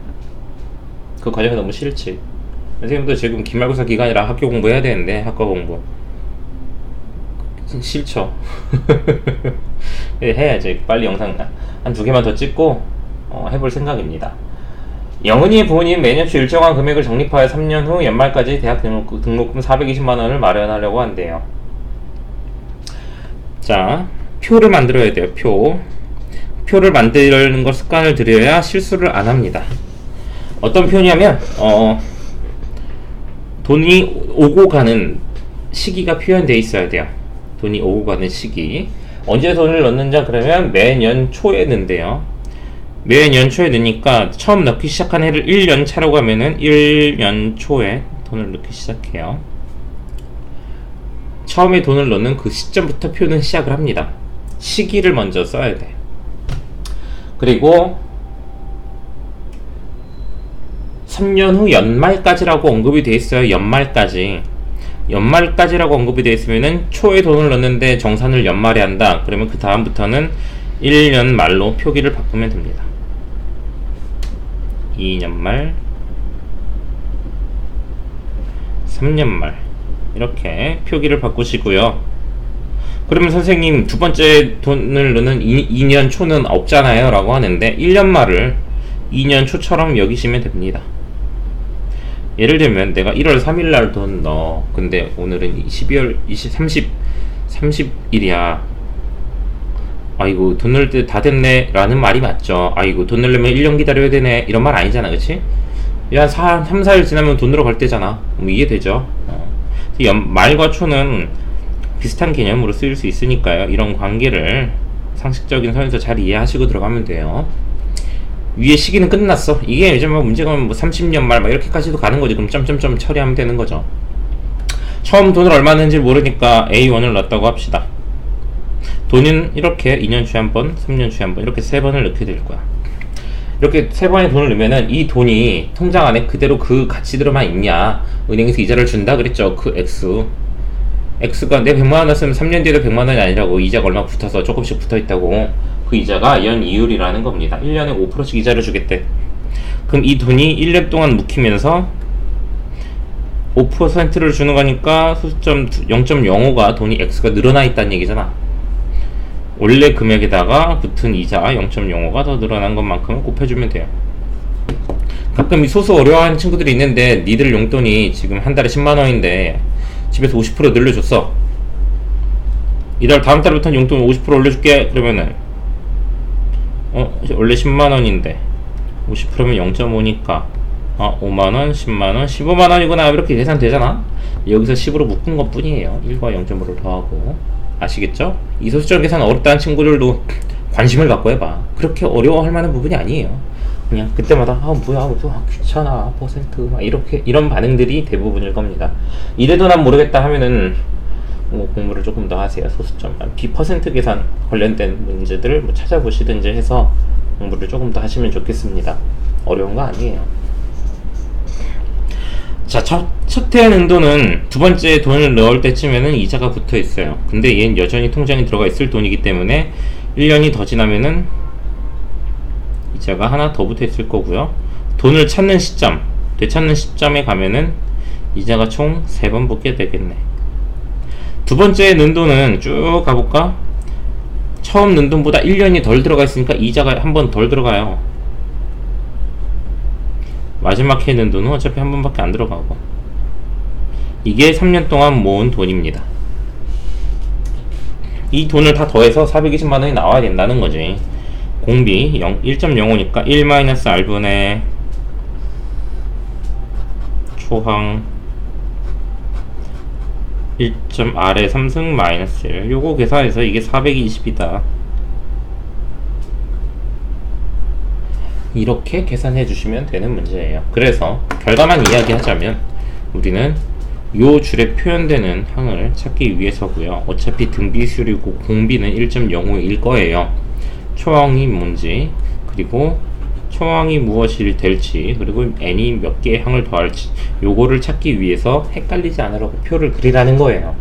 그 과정이 너무 싫지. 선생님도 지금 기말고사 기간이라 학교 공부해야 되는데 학과 공부 싫죠. 해야지. 빨리 영상 한 2개만 더 찍고 해볼 생각입니다. 영은이의 부모님 매년초 일정한 금액을 적립하여 3년 후 연말까지 대학 등록금 420만원을 마련하려고 한대요. 자, 표를 만들어야 돼요. 표를 만드는 걸 습관을 들여야 실수를 안 합니다. 어떤 표냐면 돈이 오고 가는 시기가 표현되어 있어야 돼요. 돈이 오고 가는 시기. 언제 돈을 넣는자 그러면 매년 초에 넣는데요. 매년 초에 넣으니까 처음 넣기 시작한 해를 1년 차라고 하면은 1년 초에 돈을 넣기 시작해요. 처음에 돈을 넣는 그 시점부터 표는 시작을 합니다. 시기를 먼저 써야 돼. 그리고 3년 후 연말까지라고 언급이 돼 있어요. 연말까지라고 언급이 돼 있으면은 초에 돈을 넣는데 정산을 연말에 한다. 그러면 그 다음부터는 1년 말로 표기를 바꾸면 됩니다. 2년 말, 3년 말 이렇게 표기를 바꾸시고요. 그러면 선생님 두 번째 돈을 넣는 2년 초는 없잖아요 라고 하는데 1년 말을 2년 초처럼 여기시면 됩니다. 예를 들면 내가 1월 3일 날 돈 넣어. 근데 오늘은 12월 30일이야. 아이고 돈 넣을 때 다 됐네 라는 말이 맞죠. 아이고 돈 넣으려면 1년 기다려야 되네 이런 말 아니잖아, 그치? 야 3, 4일 지나면 돈 넣으러 갈 때잖아. 이해되죠? 말과 초는 비슷한 개념으로 쓰일 수 있으니까요. 이런 관계를 상식적인 선에서 잘 이해하시고 들어가면 돼요. 위에 시기는 끝났어. 이게 요즘 문제가 뭐 30년 말 막 이렇게까지도 가는 거지. 그럼 점점점 처리하면 되는 거죠. 처음 돈을 얼마 넣는지 모르니까 A1을 넣었다고 합시다. 돈은 이렇게 2년 주에 한 번, 3년 주에 한 번 이렇게 3번을 넣게 될 거야. 이렇게 3번의 돈을 넣으면은 이 돈이 통장 안에 그대로 그 가치대로만 있냐, 은행에서 이자를 준다 그랬죠. 그 X가 내 100만원 넣었으면 3년 뒤에도 100만원이 아니라고, 이자가 얼마 붙어서 조금씩 붙어있다고. 그 이자가 연이율이라는 겁니다. 1년에 5%씩 이자를 주겠대. 그럼 이 돈이 1년 동안 묵히면서 5%를 주는 거니까 소수점 0.05가 돈이 X가 늘어나 있다는 얘기잖아. 원래 금액에다가 붙은 이자 0.05가 더 늘어난 것만큼은 곱해주면 돼요. 가끔 이 소수 어려워하는 친구들이 있는데, 니들 용돈이 지금 한 달에 10만원인데 집에서 50% 늘려줬어. 이달 다음 달부터는 용돈 50% 올려줄게. 그러면은 원래 10만원인데 50%면 0.5니까 5만원, 10만원, 15만원이구나 이렇게 계산되잖아. 여기서 10으로 묶은 것 뿐이에요. 1과 0.5를 더하고. 아시겠죠? 이 소수점 계산 어렵다는 친구들도 관심을 갖고 해봐. 그렇게 어려워할 만한 부분이 아니에요. 그냥 그때마다 뭐야 귀찮아 퍼센트 막 이렇게 이런 반응들이 대부분일 겁니다. 이래도 난 모르겠다 하면은 공부를 조금 더 하세요. 소수점 비퍼센트 계산 관련된 문제들을 찾아보시든지 해서 공부를 조금 더 하시면 좋겠습니다. 어려운 거 아니에요. 자, 첫 해 은도는 두 번째 돈을 넣을 때쯤에는 이자가 붙어 있어요. 근데 얘는 여전히 통장에 들어가 있을 돈이기 때문에 1년이 더 지나면은 이자가 하나 더 붙어 있을 거고요. 돈을 찾는 시점, 되찾는 시점에 가면은 이자가 총 3번 붙게 되겠네. 두 번째 넣은 돈은 쭉 가볼까? 처음 넣은 돈보다 1년이 덜 들어가 있으니까 이자가 한 번 덜 들어가요. 마지막 해에 넣은 돈은 어차피 한 번밖에 안 들어가고. 이게 3년 동안 모은 돈입니다. 이 돈을 다 더해서 420만원이 나와야 된다는 거지. 공비 1.05니까 1-R분의 초항 1.R의 3승 마이너스 1. 요거 계산해서 이게 420이다. 이렇게 계산해 주시면 되는 문제예요. 그래서 결과만 이야기하자면 우리는 요 줄에 표현되는 항을 찾기 위해서고요. 어차피 등비수율이고 공비는 1.05일 거예요. 초항이 뭔지, 그리고 초항이 무엇이 될지, 그리고 n이 몇 개의 항을 더할지, 요거를 찾기 위해서 헷갈리지 않으라고 표를 그리라는 거예요.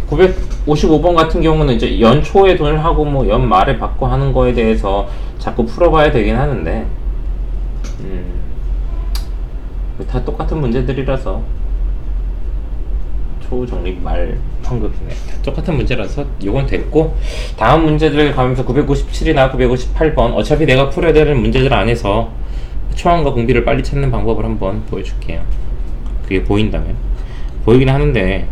955번 같은 경우는 이제 연초에 돈을 하고 뭐 연말에 받고 하는 거에 대해서 자꾸 풀어봐야 되긴 하는데 다 똑같은 문제들이라서 초정립 말 환급이네. 똑같은 문제라서 요건 됐고, 다음 문제들 가면서 957이나 958번 어차피 내가 풀어야 되는 문제들 안에서 초항과 공비를 빨리 찾는 방법을 한번 보여줄게요. 그게 보인다면. 보이긴 하는데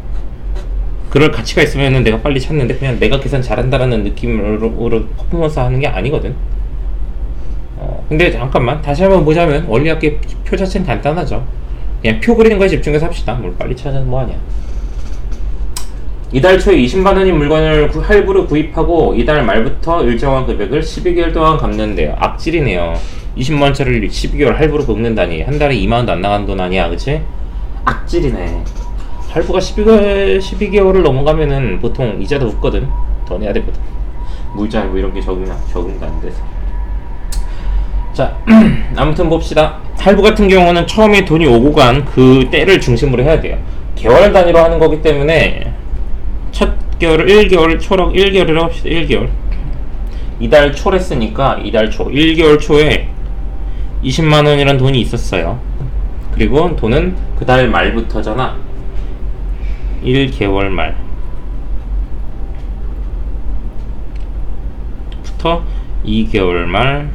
그럴 가치가 있으면은 내가 빨리 찾는데 그냥 내가 계산 잘한다라는 느낌으로 퍼포먼스 하는 게 아니거든. 근데 잠깐만 다시 한번 보자면 원리학계 표 자체는 간단하죠. 그냥 표 그리는 거에 집중해서 합시다. 뭘 빨리 찾아서 뭐하냐. 이달 초에 20만원인 물건을 할부로 구입하고 이달 말부터 일정한 금액을 12개월 동안 갚는데요. 악질이네요. 20만원짜리를 12개월 할부로 긁는다니. 한 달에 2만원도 안 나가는 돈 아니야, 그치? 악질이네. 할부가 12개월을 넘어가면은 보통 이자도 붙거든. 더 내야 되거든. 무이자 할부 이런 게 적응도 안 돼서. 자, 아무튼 봅시다. 할부 같은 경우는 처음에 돈이 오고 간 그 때를 중심으로 해야 돼요. 개월 단위로 하는 거기 때문에 첫 개월을 1개월 초라고 1개월이라고 합시다. 1개월. 이달 초랬으니까 이달 초 1개월 초에 20만원이란 돈이 있었어요. 그리고 돈은 그 달 말부터잖아. 1개월 말부터 2개월 말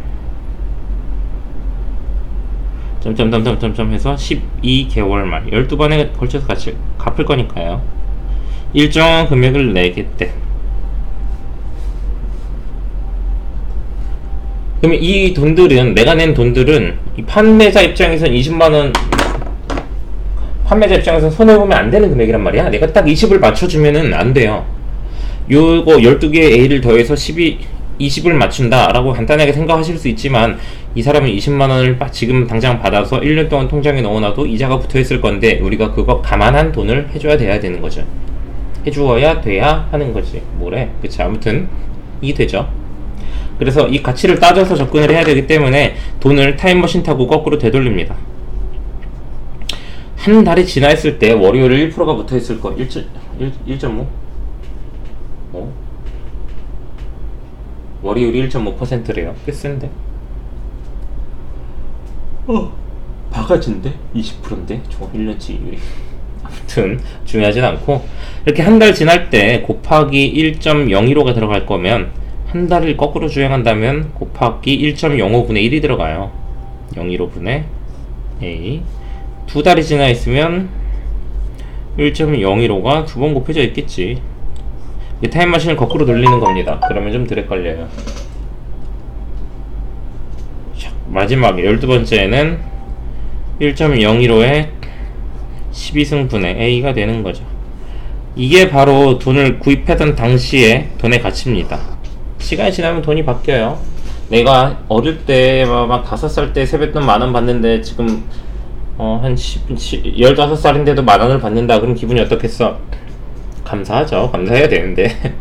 점점점점점 해서 12개월 말 12번에 걸쳐서 같이 갚을 거니까요. 일정한 금액을 내겠대. 그러면 이 돈들은, 내가 낸 돈들은 이 판매자 입장에서는 20만원, 판매자 입장에서 손해보면 안 되는 금액이란 말이야. 내가 딱 20을 맞춰주면은 안 돼요. 요거 12개의 A를 더해서 20을 맞춘다 라고 간단하게 생각하실 수 있지만, 이 사람은 20만원을 지금 당장 받아서 1년 동안 통장에 넣어놔도 이자가 붙어있을 건데, 우리가 그거 감안한 돈을 해줘야 돼야 되는 거죠. 해주어야 돼야 하는 거지. 뭐래? 그치. 아무튼 이게 되죠. 그래서 이 가치를 따져서 접근을 해야 되기 때문에 돈을 타임머신 타고 거꾸로 되돌립니다. 한 달이 지나 있을 때 월요일 1%가 붙어 있을 거. 1.5? 월요일이 1.5%래요. 꽤 센데? 바가지인데? 20%인데? 저 1년치 이율이. 아무튼 중요하진 않고, 이렇게 한 달 지날 때 곱하기 1.015가 들어갈 거면, 한 달을 거꾸로 주행한다면 곱하기 1.05분의 1이 들어가요. 015분의 A. 두 달이 지나 있으면 1.015가 두 번 곱해져 있겠지. 타임머신을 거꾸로 돌리는 겁니다. 그러면 좀 덜 헷갈려요. 마지막에 12번째는 1.015의 12승분의 A가 되는 거죠. 이게 바로 돈을 구입하던 당시의 돈의 가치입니다. 시간이 지나면 돈이 바뀌어요. 내가 어릴 때 막 5살 때 세뱃돈 10,000원 받는데 지금 한 15살인데도 10,000원을 받는다. 그럼 기분이 어떻겠어? 감사하죠. 감사해야 되는데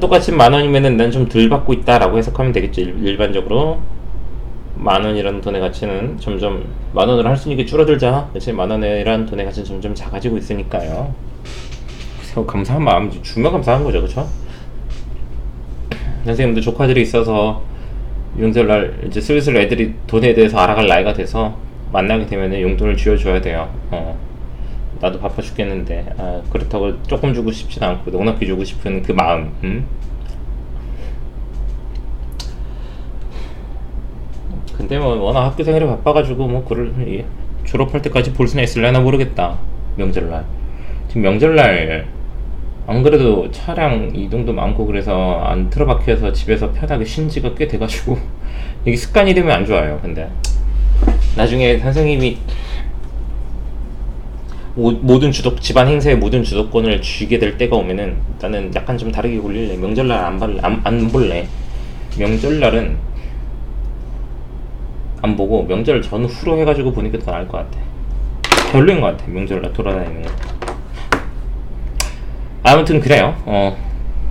똑같이 10,000원이면은 난 좀 덜 받고 있다 라고 해석하면 되겠죠. 일반적으로 10,000원이라는 돈의 가치는 점점 10,000원으로 할 수 있는 게 줄어들자. 그치? 10,000원이라는 돈의 가치는 점점 작아지고 있으니까요. 그래서 감사한 마음 주면 감사한 거죠. 그쵸? 선생님들 조카들이 있어서 명절날 이제 슬슬 애들이 돈에 대해서 알아갈 나이가 돼서 만나게 되면 용돈을 쥐어줘야 돼요. 나도 바빠 죽겠는데 그렇다고 조금 주고 싶진 않고 넉넉히 주고 싶은 그 마음. 근데 뭐 워낙 학교 생활이 바빠가지고 뭐 그걸 졸업할 때까지 볼 수나 있을려나 모르겠다. 명절날 지금 명절날 안 그래도 차량 이동도 많고 그래서 안 틀어박혀서 집에서 편하게 쉰 지가 꽤 돼가지고 이게 습관이 되면 안 좋아요. 근데 나중에 선생님이 모든 집안 행사의 모든 주도권을 쥐게 될 때가 오면은 나는 약간 좀 다르게 굴릴래. 명절날 안 볼래. 명절날은 안 보고 명절 전후로 해가지고 보니까 더 나을 것 같아. 별로인 것 같아. 명절날 돌아다니는 거. 아무튼 그래요.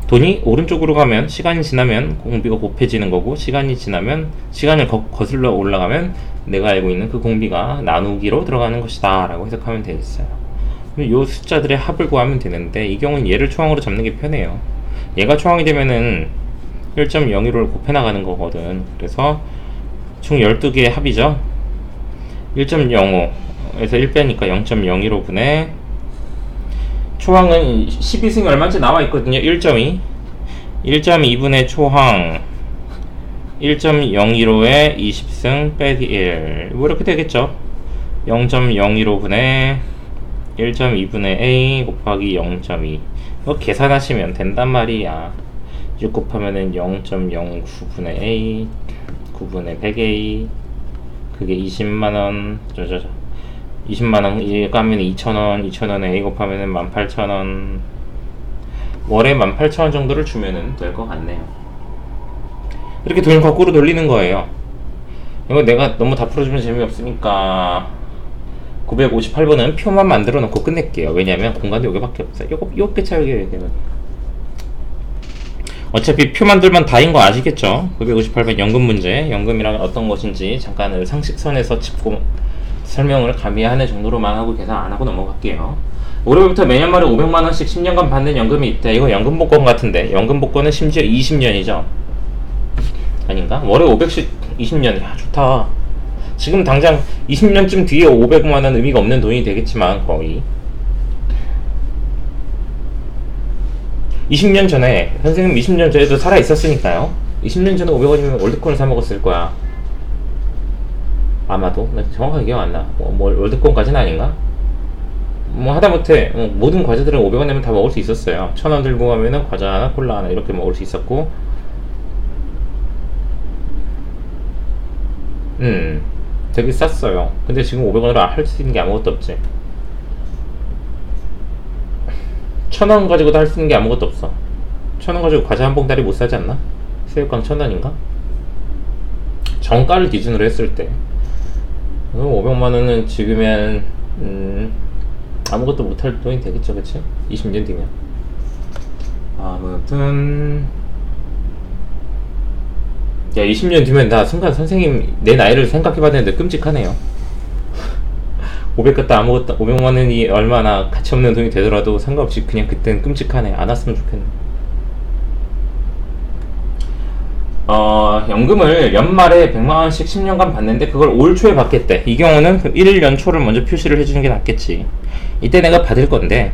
돈이 오른쪽으로 가면 시간이 지나면 공비가 곱해지는 거고, 시간이 지나면 시간을 거슬러 올라가면 내가 알고 있는 그 공비가 나누기로 들어가는 것이다 라고 해석하면 되겠어요. 이 숫자들의 합을 구하면 되는데, 이 경우는 얘를 초항으로 잡는 게 편해요. 얘가 초항이 되면은 1.01을 곱해 나가는 거거든. 그래서 총 12개의 합이죠. 1.05에서 1 빼니까 0.015분의 초항은 12승이 얼마인지 나와 있거든요. 1.2 1.2분의 초항 1.015의 20승 빼기 1 뭐 이렇게 되겠죠. 0.015분의 1.2분의 A 곱하기 0.2 이거 계산하시면 된단 말이야. 6 곱하면은 0.09분의 A 9분의 100A 그게 20만원 20만원 이거 하면 2,000원 2,000원에 A 곱하면은 18,000원 월에 18,000원 정도를 주면은 될 것 같네요. 이렇게 돈을 거꾸로 돌리는 거예요. 이거 내가 너무 다 풀어주면 재미없으니까 958번은 표만 만들어 놓고 끝낼게요. 왜냐면 공간이 여기밖에 없어요. 요거 끝이에요. 여기는 어차피 표 만들면 다인 거 아시겠죠? 958번 연금 문제, 연금이란 어떤 것인지 잠깐 상식선에서 짚고 설명을 감히 하는 정도로만 하고 계산 안 하고 넘어갈게요. 올해부터 매년마다 500만원씩 10년간 받는 연금이 있다. 이거 연금 복권 같은데, 연금 복권은 심지어 20년이죠? 아닌가? 월에 500씩 20년. 야, 좋다. 지금 당장 20년쯤 뒤에 500만원 의미가 없는 돈이 되겠지만, 거의. 20년 전에 선생님 20년 전에도 살아 있었으니까요. 20년 전에 500원이면 월드콘을 사 먹었을 거야. 아마도 나 정확하게 기억 안 나. 뭐 월드콘까지는 아닌가? 뭐 하다못해 모든 과자들은 500원 내면 다 먹을 수 있었어요. 1000원 들고 가면은 과자 하나 콜라 하나 이렇게 먹을 수 있었고 되게 쌌어요. 근데 지금 500원으로 할 수 있는 게 아무것도 없지. 1000원 가지고도 할 수 있는 게 아무것도 없어. 1000원 가지고 과자 한 봉다리 못 사지 않나? 새우깡 1000원인가? 정가를 기준으로 했을 때 500만원은 지금은 아무것도 못할 돈이 되겠죠, 그치? 20년 뒤면. 아무튼 야, 20년 뒤면 나 순간 선생님 내 나이를 생각해봤는데 끔찍하네요. 500 갖다 아무것도 500만원이 얼마나 가치 없는 돈이 되더라도 상관없이 그냥 그땐 끔찍하네. 안 왔으면 좋겠네. 연금을 연말에 100만원씩 10년간 받는데 그걸 올 초에 받겠대. 이 경우는 1년 초를 먼저 표시를 해주는 게 낫겠지. 이때 내가 받을 건데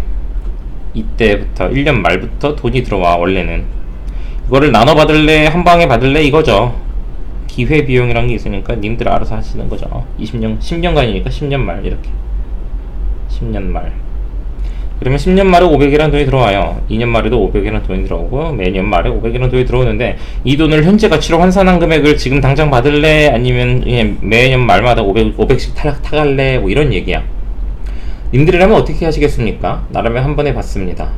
이때부터 1년 말부터 돈이 들어와. 원래는 이거를 나눠 받을래 한 방에 받을래 이거죠. 기회비용이란 게 있으니까 님들 알아서 하시는 거죠. 10년간이니까 10년 말 이렇게 10년 말. 그러면 10년 말에 500이라는 돈이 들어와요. 2년 말에도 500이라는 돈이 들어오고 매년 말에 500이라는 돈이 들어오는데 이 돈을 현재 가치로 환산한 금액을 지금 당장 받을래 아니면 그냥 매년 말마다 500씩 타갈래 뭐 이런 얘기야. 님들이라면 어떻게 하시겠습니까? 나라면 한 번에 받습니다.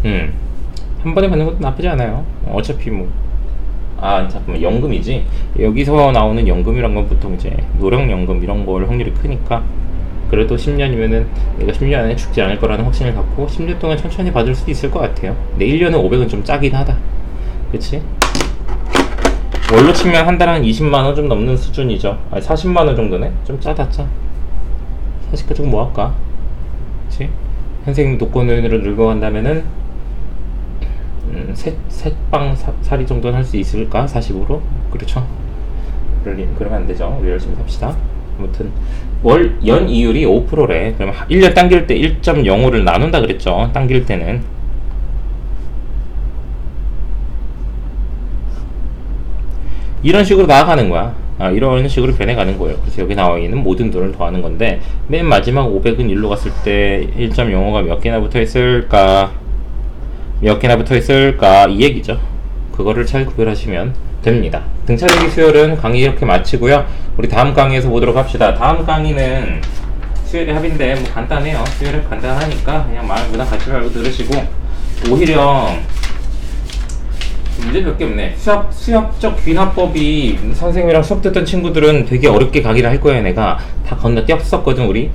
한 번에 받는 것도 나쁘지 않아요. 어차피 뭐 잠깐만, 연금이지. 여기서 나오는 연금이란 건 보통 이제 노령연금 이런 걸 확률이 크니까 그래도 10년이면은 내가 10년 안에 죽지 않을 거라는 확신을 갖고 10년 동안 천천히 받을 수도 있을 것 같아요. 근데 1년에 500은 좀 짜긴 하다. 그치? 월로 치면 한 달에 한 20만원 좀 넘는 수준이죠. 40만원 정도네? 좀 짜다 짜. 사실 가지고 뭐 할까? 그치? 선생님 독거노인으로 늙어간다면은 셋방 살이 정도는 할 수 있을까? 40으로? 그렇죠? 그러면 안 되죠. 우리 열심히 삽시다. 아무튼 연 이율이 5%래. 그러면 1년 당길 때 1.05를 나눈다 그랬죠. 당길 때는 이런 식으로 나아가는 거야. 이런 식으로 변해가는 거예요. 그래서 여기 나와 있는 모든 돈을 더하는 건데 맨 마지막 500은 일로 갔을 때 1.05가 몇 개나 붙어 있을까? 몇 개나 붙어 있을까? 이 얘기죠. 그거를 잘 구별하시면 됩니다. 등차대기 수열은 강의 이렇게 마치고요. 우리 다음 강의에서 보도록 합시다. 다음 강의는 수열의 합인데 뭐 간단해요. 수열의 간단하니까 그냥 마음 부담 갖지 말고 들으시고 오히려 문제 몇 개 없네. 수협적 귀납법이 선생님이랑 수업 듣던 친구들은 되게 어렵게 강의를 할 거예요. 내가 다 건너뛰었었거든 우리.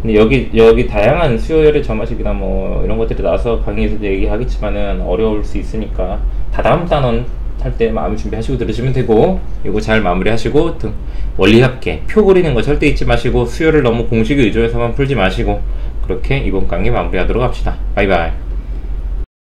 근데 여기 다양한 수요일의 점화식이나 뭐 이런 것들이 나와서 강의에서도 얘기하겠지만은 어려울 수 있으니까 다다음 단원 할 때 마음을 준비하시고 들으시면 되고 이거 잘 마무리하시고 원리합계 표 그리는 거 절대 잊지 마시고 수요를 너무 공식에 의존해서만 풀지 마시고 그렇게 이번 강의 마무리하도록 합시다. 바이바이.